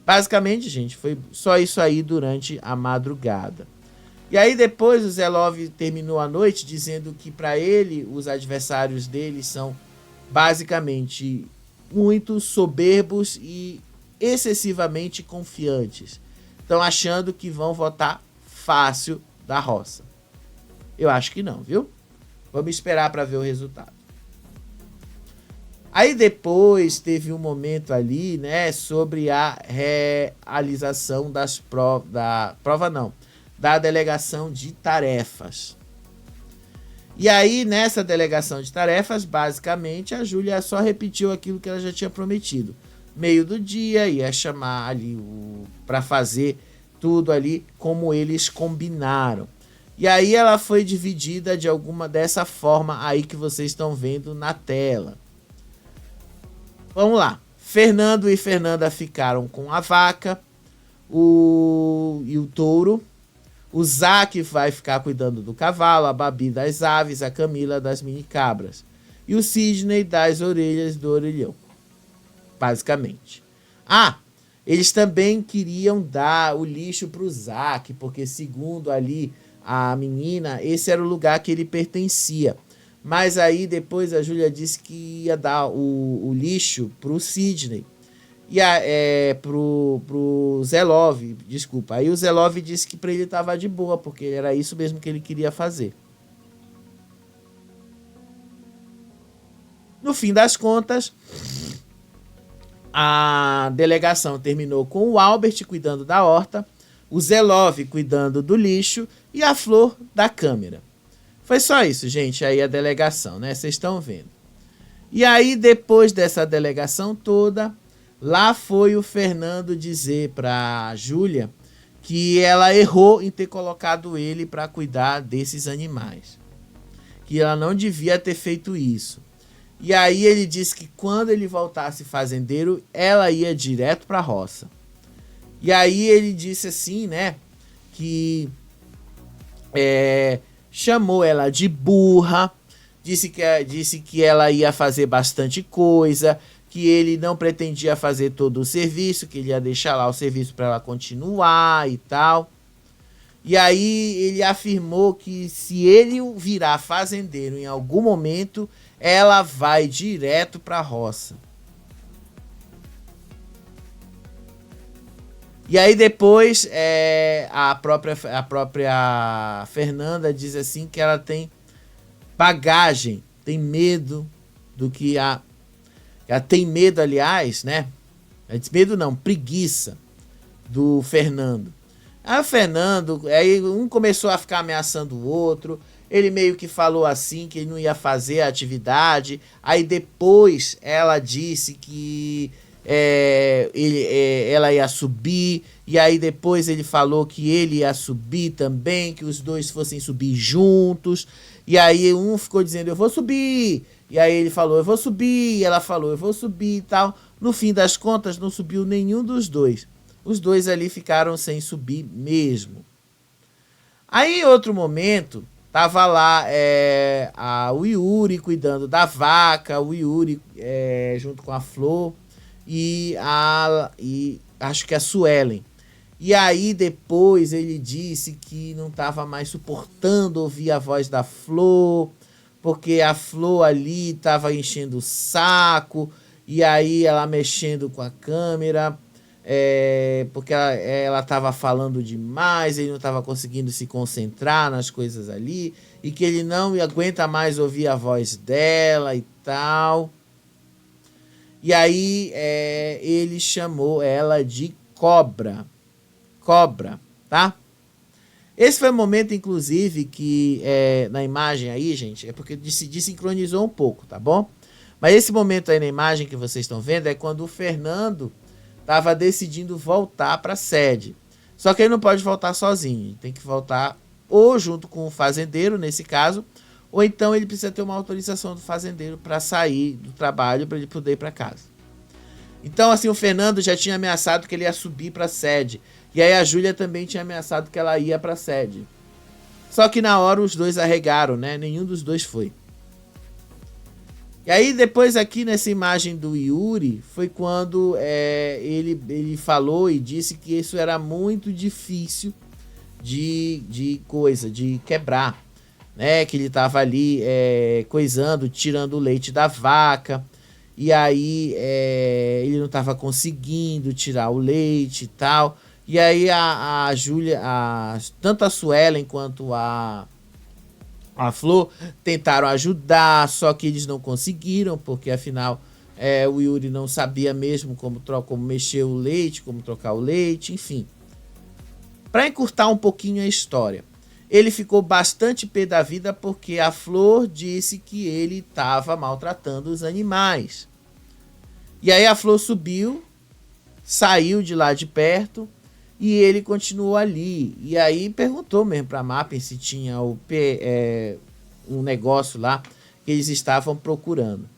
A: Basicamente, gente, foi só isso aí durante a madrugada. E aí depois o Zelov terminou a noite dizendo que para ele os adversários dele são basicamente muito soberbos e excessivamente confiantes. Estão achando que vão votar fácil da roça. Eu acho que não, viu? Vamos esperar para ver o resultado. Aí depois teve um momento ali, né, sobre a realização da delegação de tarefas. E aí, nessa delegação de tarefas, basicamente, a Júlia só repetiu aquilo que ela já tinha prometido. Meio do dia, ia chamar ali para fazer tudo ali como eles combinaram. E aí ela foi dividida dessa forma aí que vocês estão vendo na tela. Vamos lá. Fernando e Fernanda ficaram com a vaca e o touro. O Zac vai ficar cuidando do cavalo, a Babi das aves, a Camila das mini cabras. E o Sidney das orelhas do orelhão. Basicamente. Eles também queriam dar o lixo pro Zac, porque segundo ali a menina, esse era o lugar que ele pertencia. Mas aí depois a Júlia disse que ia dar o lixo pro Sidney. Pro Zelov, desculpa. Aí o Zelov disse que para ele tava de boa, porque era isso mesmo que ele queria fazer. No fim das contas, a delegação terminou com o Albert cuidando da horta, o Zelov cuidando do lixo e a Flor da câmera. Foi só isso, gente, aí a delegação, né? Vocês estão vendo. E aí, depois dessa delegação toda, lá foi o Fernando dizer pra Júlia que ela errou em ter colocado ele para cuidar desses animais. Que ela não devia ter feito isso. E aí ele disse que quando ele voltasse fazendeiro, ela ia direto pra roça. E aí ele disse assim, né, que chamou ela de burra, disse que ela ia fazer bastante coisa, que ele não pretendia fazer todo o serviço, que ele ia deixar lá o serviço para ela continuar e tal. E aí ele afirmou que se ele virar fazendeiro em algum momento, ela vai direto para a roça. E aí depois a própria Fernanda diz assim que ela tem bagagem, tem medo do que ela tem medo, aliás, né? Medo não, preguiça do Fernando. Aí o Fernando, aí um começou a ficar ameaçando o outro, ele meio que falou assim que ele não ia fazer a atividade, aí depois ela disse que ela ia subir, e aí depois ele falou que ele ia subir também, que os dois fossem subir juntos, e aí um ficou dizendo, eu vou subir, e aí ele falou, eu vou subir, e ela falou, eu vou subir e tal. No fim das contas, não subiu nenhum dos dois. Os dois ali ficaram sem subir mesmo. Aí, em outro momento, tava lá o Yuri cuidando da vaca, o Yuri junto com a Flor e acho que a Suelen. E aí depois ele disse que não estava mais suportando ouvir a voz da Flor, porque a Flor ali estava enchendo o saco, e aí ela mexendo com a câmera, porque ela estava falando demais, ele não estava conseguindo se concentrar nas coisas ali, e que ele não aguenta mais ouvir a voz dela e tal. E aí ele chamou ela de Cobra. Cobra, tá? Esse foi o momento, inclusive, que na imagem aí, gente, é porque se desincronizou um pouco, tá bom? Mas esse momento aí na imagem que vocês estão vendo é quando o Fernando estava decidindo voltar para a sede. Só que ele não pode voltar sozinho, ele tem que voltar ou junto com o fazendeiro, nesse caso, ou então ele precisa ter uma autorização do fazendeiro para sair do trabalho, para ele poder ir para casa. Então, assim, o Fernando já tinha ameaçado que ele ia subir para a sede. E aí a Júlia também tinha ameaçado que ela ia para a sede. Só que na hora os dois arregaram, né? Nenhum dos dois foi. E aí depois aqui nessa imagem do Yuri, foi quando ele falou e disse que isso era muito difícil de quebrar. Né? Que ele estava ali coisando, tirando o leite da vaca. E aí ele não estava conseguindo tirar o leite e tal. E aí a Júlia, tanto a Suelen quanto a Flor tentaram ajudar, só que eles não conseguiram, porque afinal o Yuri não sabia mesmo como mexer o leite, como trocar o leite, enfim. Para encurtar um pouquinho a história, ele ficou bastante pé da vida porque a Flor disse que ele estava maltratando os animais. E aí a Flor subiu, saiu de lá de perto e ele continuou ali. E aí perguntou mesmo para a Mappen se tinha um negócio lá que eles estavam procurando.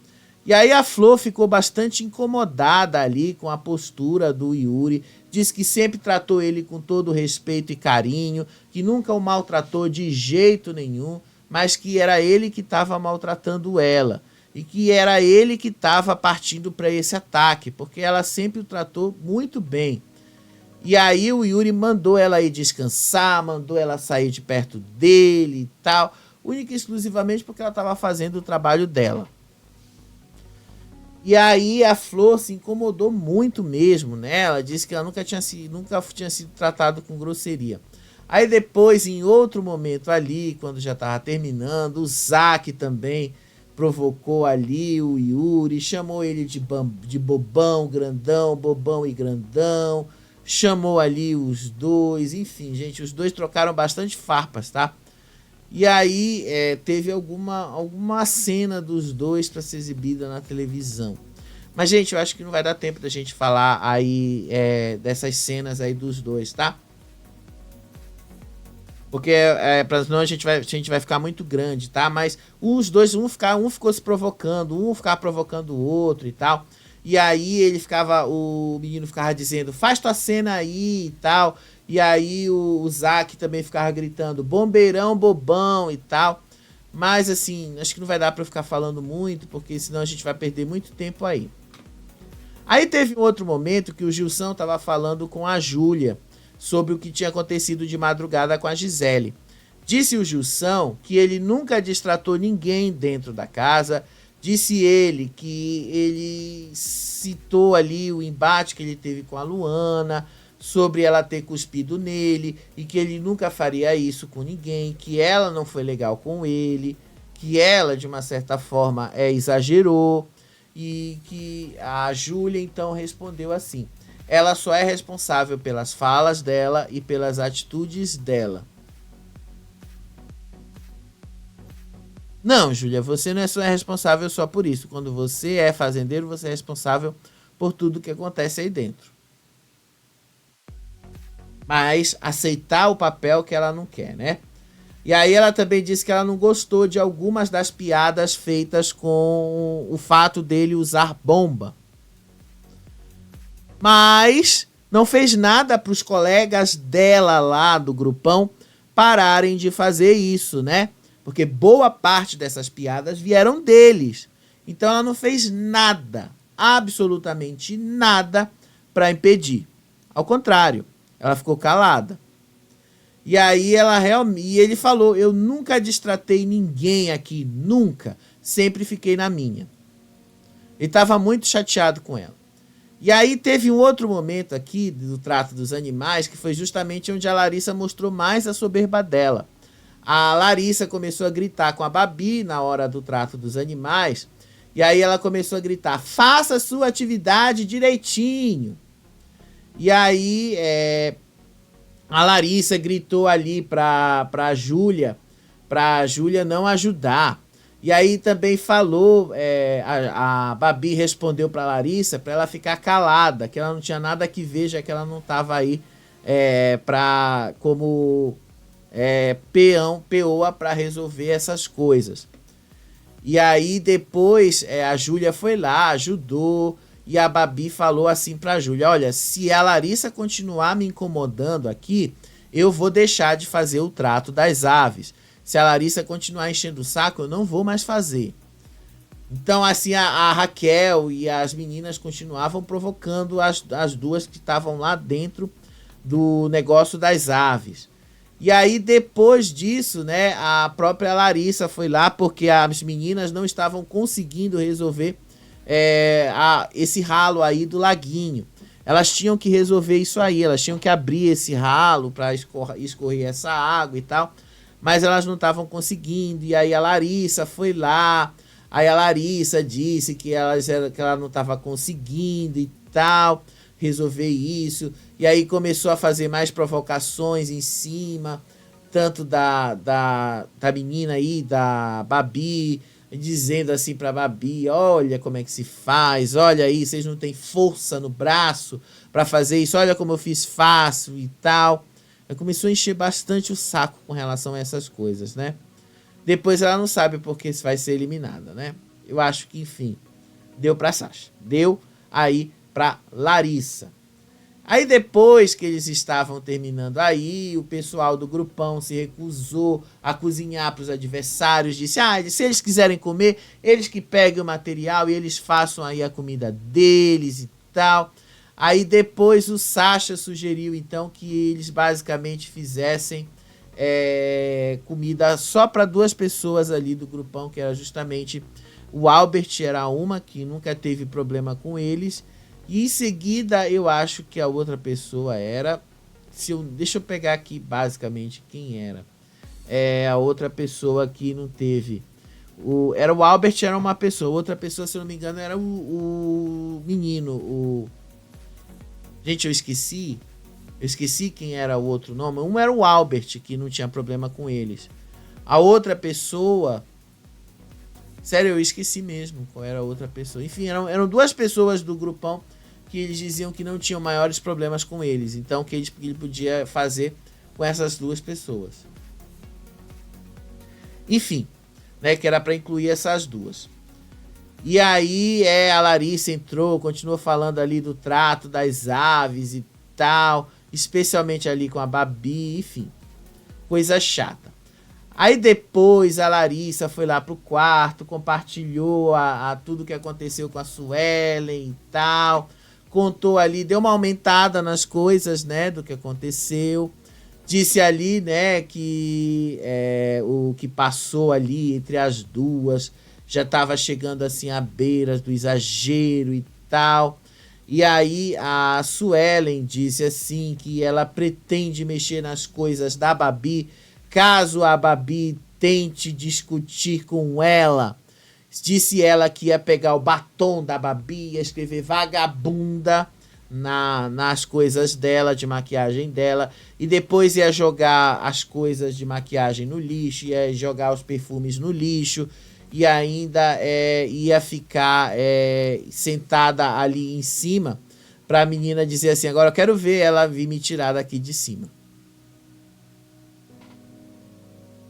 A: E aí a Flor ficou bastante incomodada ali com a postura do Yuri. Diz que sempre tratou ele com todo respeito e carinho, que nunca o maltratou de jeito nenhum, mas que era ele que estava maltratando ela. E que era ele que estava partindo para esse ataque, porque ela sempre o tratou muito bem. E aí o Yuri mandou ela ir descansar, mandou ela sair de perto dele e tal, única e exclusivamente porque ela estava fazendo o trabalho dela. E aí a Flor se incomodou muito mesmo, né? Ela disse que ela nunca tinha sido tratada com grosseria. Aí depois, em outro momento ali, quando já estava terminando, o Zack também provocou ali o Yuri, chamou ele de bobão, grandão, bobão e grandão, chamou ali os dois, enfim, gente, os dois trocaram bastante farpas, tá? E aí teve alguma cena dos dois para ser exibida na televisão. Mas, gente, eu acho que não vai dar tempo da gente falar aí dessas cenas aí dos dois, tá? Porque senão a gente vai ficar muito grande, tá? Mas os dois, um ficou se provocando, um ficava provocando o outro e tal. E aí o menino ficava dizendo, faz tua cena aí e tal. E aí o Zack também ficava gritando, bombeirão, bobão e tal. Mas assim, acho que não vai dar pra eu ficar falando muito, porque senão a gente vai perder muito tempo aí. Aí teve um outro momento que o Gilson tava falando com a Júlia sobre o que tinha acontecido de madrugada com a Gisele. Disse o Gilson que ele nunca destratou ninguém dentro da casa. Disse ele que ele citou ali o embate que ele teve com a Luana, sobre ela ter cuspido nele, e que ele nunca faria isso com ninguém, que ela não foi legal com ele, que ela, de uma certa forma, exagerou, e que a Júlia, então, respondeu assim, ela só é responsável pelas falas dela e pelas atitudes dela. Não, Júlia, você não é responsável só por isso. Quando você é fazendeiro, você é responsável por tudo que acontece aí dentro. Mas aceitar o papel que ela não quer, né? E aí ela também disse que ela não gostou de algumas das piadas feitas com o fato dele usar bomba. Mas não fez nada para os colegas dela lá do grupão pararem de fazer isso, né? Porque boa parte dessas piadas vieram deles. Então ela não fez nada, absolutamente nada, para impedir. Ao contrário, ela ficou calada. E aí ele falou, eu nunca destratei ninguém aqui, nunca. Sempre fiquei na minha. Ele estava muito chateado com ela. E aí teve um outro momento aqui do trato dos animais, que foi justamente onde a Larissa mostrou mais a soberba dela. A Larissa começou a gritar com a Babi na hora do trato dos animais. E aí ela começou a gritar, faça a sua atividade direitinho. E aí a Larissa gritou ali pra Júlia não ajudar. E aí também falou, a Babi respondeu pra Larissa pra ela ficar calada, que ela não tinha nada que ver, já que ela não tava aí como peoa para resolver essas coisas. E aí depois a Júlia foi lá, ajudou, e a Babi falou assim pra Júlia, olha, se a Larissa continuar me incomodando aqui, eu vou deixar de fazer o trato das aves. Se a Larissa continuar enchendo o saco, eu não vou mais fazer. Então assim, a Raquel e as meninas continuavam provocando as duas que estavam lá dentro do negócio das aves. E aí depois disso, né, a própria Larissa foi lá porque as meninas não estavam conseguindo resolver esse ralo aí do laguinho. Elas tinham que resolver isso aí, elas tinham que abrir esse ralo para escorrer essa água e tal, mas elas não estavam conseguindo. E aí a Larissa foi lá, aí a Larissa disse que ela não estava conseguindo e tal, resolver isso. E aí começou a fazer mais provocações em cima, tanto da menina aí, da Babi, dizendo assim pra Babi, olha como é que se faz, olha aí, vocês não têm força no braço pra fazer isso, olha como eu fiz fácil e tal. Aí começou a encher bastante o saco com relação a essas coisas, né? Depois ela não sabe porque vai ser eliminada, né? Eu acho que, enfim, deu pra Sasha, deu aí pra Larissa. Aí depois que eles estavam terminando aí, o pessoal do grupão se recusou a cozinhar para os adversários, disse, se eles quiserem comer, eles que peguem o material e eles façam aí a comida deles e tal. Aí depois o Sasha sugeriu então que eles basicamente fizessem comida só para 2 pessoas ali do grupão, que era justamente o Albert, era uma que nunca teve problema com eles, e em seguida eu acho que a outra pessoa era, deixa eu pegar aqui basicamente quem era, a outra pessoa que não teve, era o Albert, era uma pessoa, outra pessoa, se eu não me engano, era o menino, gente, eu esqueci quem era o outro nome. Um era o Albert, que não tinha problema com eles. A outra pessoa, sério, eu esqueci mesmo qual era a outra pessoa. Enfim, eram 2 pessoas do grupão que eles diziam que não tinham maiores problemas com eles. Então, que ele podia fazer com essas 2 pessoas. Enfim, né, que era para incluir essas 2. E aí a Larissa entrou, continuou falando ali do trato das aves e tal, especialmente ali com a Babi, enfim, coisa chata. Aí depois a Larissa foi lá pro quarto, compartilhou tudo que aconteceu com a Suelen e tal, contou ali, deu uma aumentada nas coisas, né, do que aconteceu, disse ali, né, que o que passou ali entre as duas já estava chegando assim à beira do exagero e tal. E aí a Suelen disse assim que ela pretende mexer nas coisas da Babi caso a Babi tente discutir com ela. Disse ela que ia pegar o batom da Babi, ia escrever vagabunda nas coisas dela, de maquiagem dela, e depois ia jogar as coisas de maquiagem no lixo, ia jogar os perfumes no lixo, e ainda ia ficar sentada ali em cima para a menina dizer assim, agora eu quero ver ela vir me tirar daqui de cima.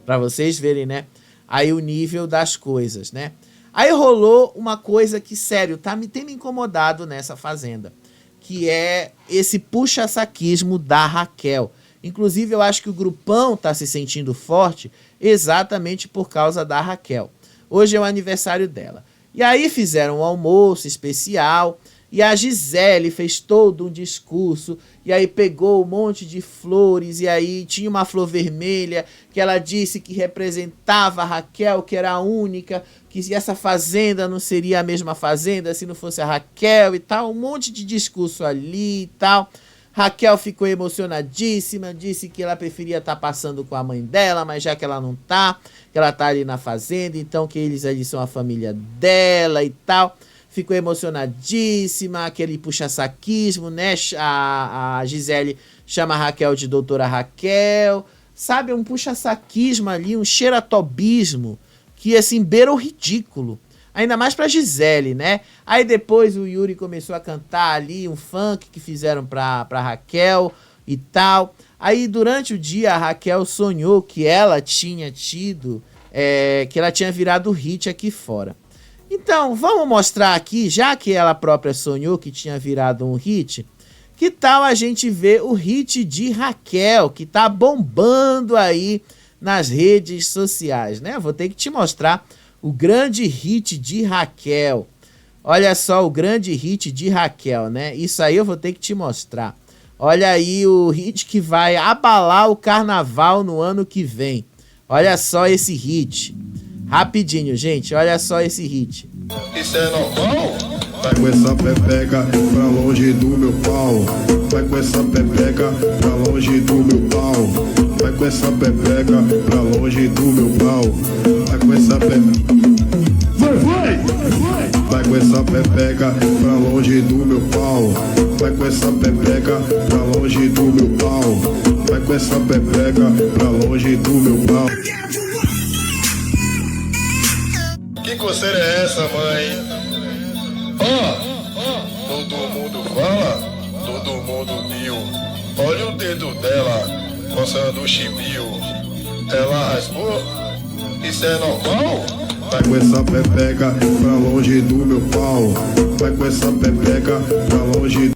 A: Para vocês verem, né? Aí o nível das coisas, né? Aí rolou uma coisa que, sério, tem me incomodado nessa fazenda, que é esse puxa-saquismo da Raquel. Inclusive, eu acho que o grupão tá se sentindo forte exatamente por causa da Raquel. Hoje é o aniversário dela. E aí fizeram um almoço especial e a Gisele fez todo um discurso e aí pegou um monte de flores e aí tinha uma flor vermelha que ela disse que representava a Raquel, que era a única, que essa fazenda não seria a mesma fazenda se não fosse a Raquel e tal, um monte de discurso ali e tal. Raquel ficou emocionadíssima, disse que ela preferia estar passando com a mãe dela, mas já que ela não tá, que ela tá ali na fazenda, então que eles ali são a família dela e tal. Ficou emocionadíssima, aquele puxa-saquismo, né? A Gisele chama a Raquel de doutora Raquel, sabe? Um puxa-saquismo ali, um xeratobismo, que assim, beira o ridículo. Ainda mais pra Gisele, né? Aí depois o Yuri começou a cantar ali um funk que fizeram pra Raquel e tal. Aí durante o dia a Raquel sonhou que ela tinha tido, que ela tinha virado hit aqui fora. Então, vamos mostrar aqui, já que ela própria sonhou que tinha virado um hit, que tal a gente ver o hit de Raquel, que tá bombando aí nas redes sociais, né? Vou ter que te mostrar o grande hit de Raquel. Olha só o grande hit de Raquel, né? Isso aí eu vou ter que te mostrar. Olha aí o hit que vai abalar o carnaval no ano que vem. Olha só esse hit. Rapidinho, gente. Olha só esse hit.
B: Isso é normal? Vai com essa pepeca pra longe do meu pau. Vai com essa pepeca pra longe do meu pau. Vai com essa pepeca pra longe do meu pau. Vai com essa pepeca. Vai com essa pepeca pra longe do meu pau. Vai com essa pepeca pra longe do meu pau. Vai com essa pepeca pra longe do meu pau. Que coceira é essa, mãe? Todo mundo fala, todo mundo viu. Olha o dedo dela, coçando o chibio. Ela raspou, isso é normal? Vai com essa pepeca pra longe do meu pau. Vai com essa pepeca pra longe do...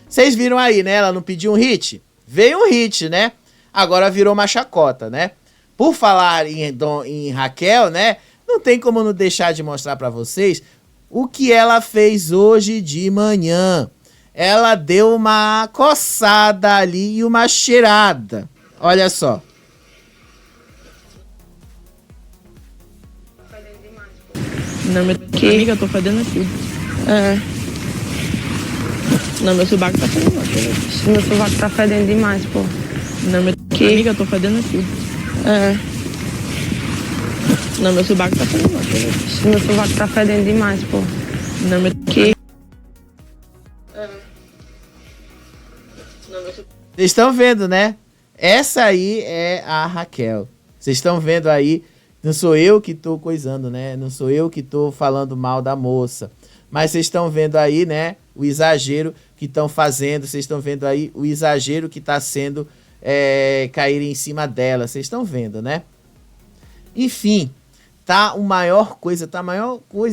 A: Vocês viram aí, né? Ela não pediu um hit? Veio um hit, né? Agora virou uma chacota, né? Por falar em Raquel, né? Não tem como não deixar de mostrar para vocês o que ela fez hoje de manhã. Ela deu uma coçada ali e uma cheirada. Olha só.
C: Não, que amiga, eu tô fedendo tudo. É. Não, meu sovaco tá fedendo demais. Meu sovaco tá fedendo demais, pô. Não, que amiga, eu tô fedendo tudo. É. Não, meu sovaco tá fedendo demais. Meu sovaco tá fedendo demais, pô. Não, que
A: Vocês estão vendo, né? Essa aí é a Raquel. Vocês estão vendo aí. Não sou eu que tô coisando, né? Não sou eu que tô falando mal da moça. Mas vocês estão vendo aí, né? O exagero que estão fazendo. Vocês estão vendo aí o exagero que está sendo cair em cima dela. Vocês estão vendo, né? Enfim, tá a maior coisa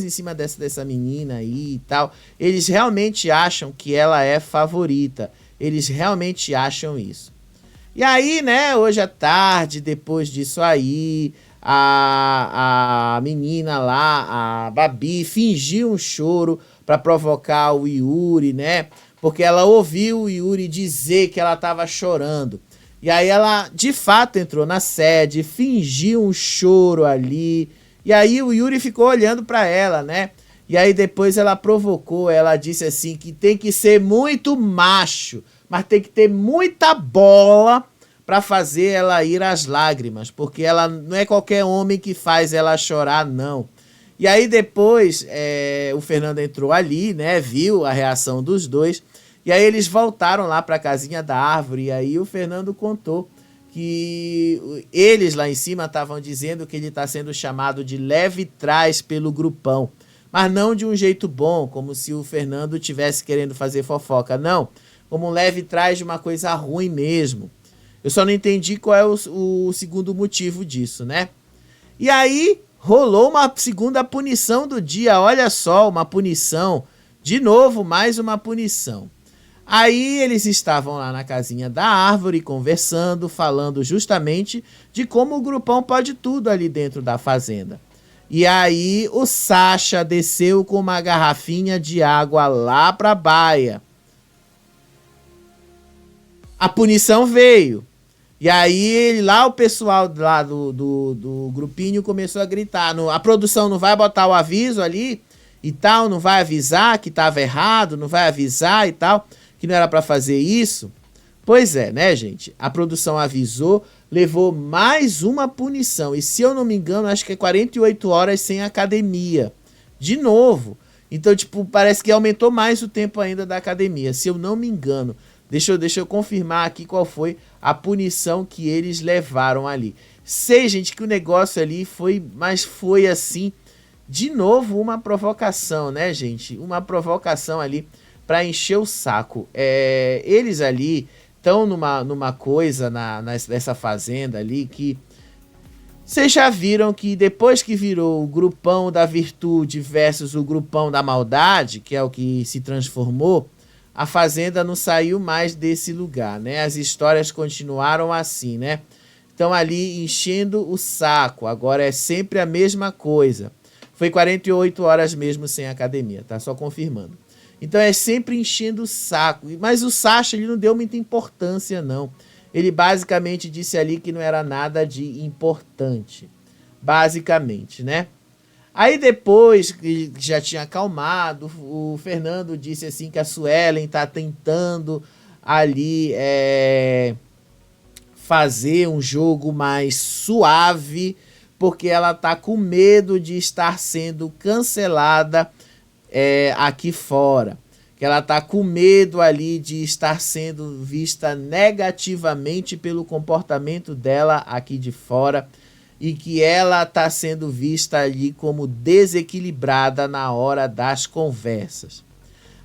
A: em cima dessa menina aí e tal. Eles realmente acham que ela é favorita. Eles realmente acham isso. E aí, né, hoje à tarde, depois disso aí, a menina lá, a Babi, fingiu um choro para provocar o Yuri, né? Porque ela ouviu o Yuri dizer que ela estava chorando. E aí ela, de fato, entrou na sede, fingiu um choro ali. E aí o Yuri ficou olhando para ela, né? E aí depois ela provocou, ela disse assim que tem que ser muito macho, mas tem que ter muita bola para fazer ela ir às lágrimas, porque ela não é qualquer homem que faz ela chorar, não. E aí depois o Fernando entrou ali, né, viu a reação dos dois, e aí eles voltaram lá para a casinha da árvore, e aí o Fernando contou que eles lá em cima estavam dizendo que ele está sendo chamado de leve trás pelo grupão, mas não de um jeito bom, como se o Fernando tivesse querendo fazer fofoca, não, como um leve trás de uma coisa ruim mesmo. Eu só não entendi qual é o segundo motivo disso, né? E aí rolou uma segunda punição do dia, olha só, uma punição, de novo, mais uma punição. Aí eles estavam lá na casinha da árvore, conversando, falando justamente de como o grupão pode tudo ali dentro da fazenda. E aí o Sacha desceu com uma garrafinha de água lá pra baia. A punição veio. E aí lá o pessoal lá do grupinho começou a gritar. A produção não vai botar o aviso ali e tal, não vai avisar que estava errado, não vai avisar e tal, que não era para fazer isso. Pois é, né, gente? A produção avisou, levou mais uma punição. E se eu não me engano, acho que é 48 horas sem academia. De novo. Então, tipo, parece que aumentou mais o tempo ainda da academia, se eu não me engano. Deixa eu confirmar aqui qual foi a punição que eles levaram ali. Sei, gente, que o negócio ali foi assim, de novo, uma provocação, né, gente? Uma provocação ali para encher o saco. Eles ali estão numa coisa nessa fazenda ali que vocês já viram que depois que virou o grupão da virtude versus o grupão da maldade, que é o que se transformou, a fazenda não saiu mais desse lugar, né? As histórias continuaram assim, né? Estão ali enchendo o saco. Agora é sempre a mesma coisa. Foi 48 horas mesmo sem academia, tá? Só confirmando. Então é sempre enchendo o saco. Mas o Sacha, ele não deu muita importância, não. Ele basicamente disse ali que não era nada de importante. Basicamente, né? Aí depois que já tinha acalmado, o Fernando disse assim que a Suelen tá tentando ali fazer um jogo mais suave, porque ela tá com medo de estar sendo cancelada aqui fora. Que ela tá com medo ali de estar sendo vista negativamente pelo comportamento dela aqui de fora. E que ela está sendo vista ali como desequilibrada na hora das conversas.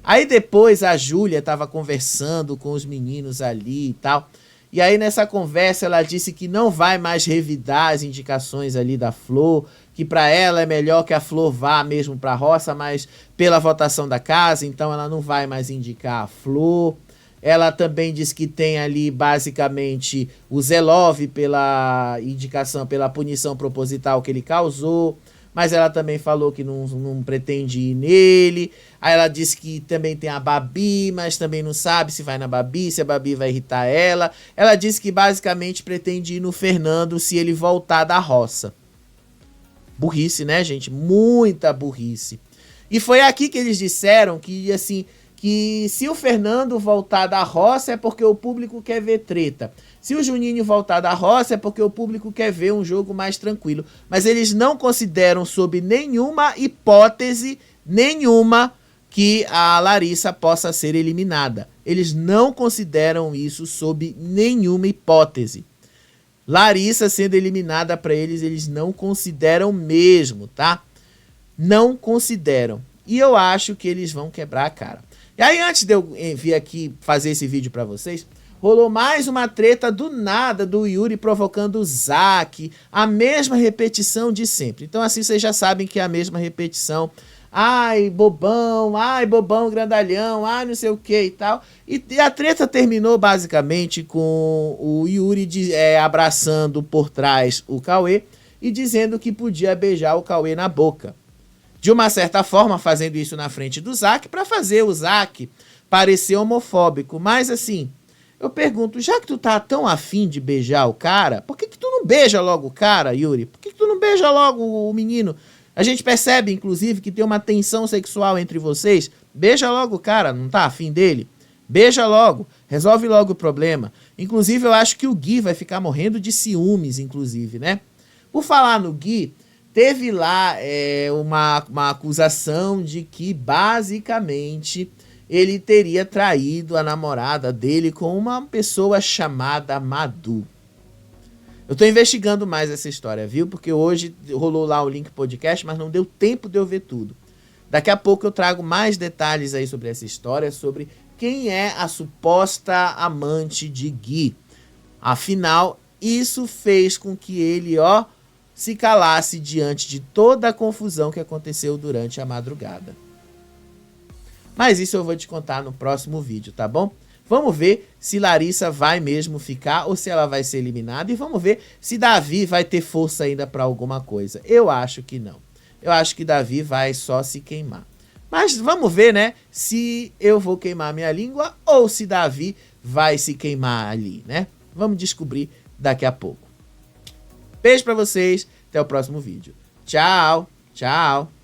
A: Aí depois a Júlia estava conversando com os meninos ali e tal. E aí nessa conversa ela disse que não vai mais revidar as indicações ali da Flor, que para ela é melhor que a Flor vá mesmo para a roça, mas pela votação da casa, então ela não vai mais indicar a Flor. Ela também diz que tem ali, basicamente, o Zelov pela indicação, pela punição proposital que ele causou. Mas ela também falou que não pretende ir nele. Aí ela disse que também tem a Babi, mas também não sabe se vai na Babi, se a Babi vai irritar ela. Ela disse que basicamente pretende ir no Fernando se ele voltar da roça. Burrice, né, gente? Muita burrice. E foi aqui que eles disseram que, assim, que se o Fernando voltar da roça é porque o público quer ver treta. Se o Juninho voltar da roça é porque o público quer ver um jogo mais tranquilo. Mas eles não consideram sob nenhuma hipótese, nenhuma, que a Larissa possa ser eliminada. Eles não consideram isso sob nenhuma hipótese. Larissa sendo eliminada para eles, eles não consideram mesmo, tá? Não consideram. E eu acho que eles vão quebrar a cara. E aí, antes de eu vir aqui fazer esse vídeo para vocês, rolou mais uma treta do nada do Yuri provocando o Zack. A mesma repetição de sempre. Então assim, vocês já sabem que é a mesma repetição. Ai, bobão grandalhão, ai, não sei o que e tal. E a treta terminou basicamente com o Yuri abraçando por trás o Cauê e dizendo que podia beijar o Cauê na boca. De uma certa forma, fazendo isso na frente do Zack para fazer o Zack parecer homofóbico. Mas assim, eu pergunto, já que tu tá tão afim de beijar o cara, por que tu não beija logo o cara, Yuri? Por que tu não beija logo o menino? A gente percebe, inclusive, que tem uma tensão sexual entre vocês. Beija logo o cara, não tá afim dele? Beija logo, resolve logo o problema. Inclusive, eu acho que o Gui vai ficar morrendo de ciúmes, inclusive, né? Por falar no Gui, teve lá uma acusação de que, basicamente, ele teria traído a namorada dele com uma pessoa chamada Madu. Eu tô investigando mais essa história, viu? Porque hoje rolou lá o link podcast, mas não deu tempo de eu ver tudo. Daqui a pouco eu trago mais detalhes aí sobre essa história, sobre quem é a suposta amante de Gui. Afinal, isso fez com que ele, se calasse diante de toda a confusão que aconteceu durante a madrugada. Mas isso eu vou te contar no próximo vídeo, tá bom? Vamos ver se Larissa vai mesmo ficar ou se ela vai ser eliminada. E vamos ver se Davi vai ter força ainda para alguma coisa. Eu acho que não. Eu acho que Davi vai só se queimar. Mas vamos ver, né? Se eu vou queimar minha língua ou se Davi vai se queimar ali, né? Vamos descobrir daqui a pouco. Beijo pra vocês. Até o próximo vídeo. Tchau. Tchau.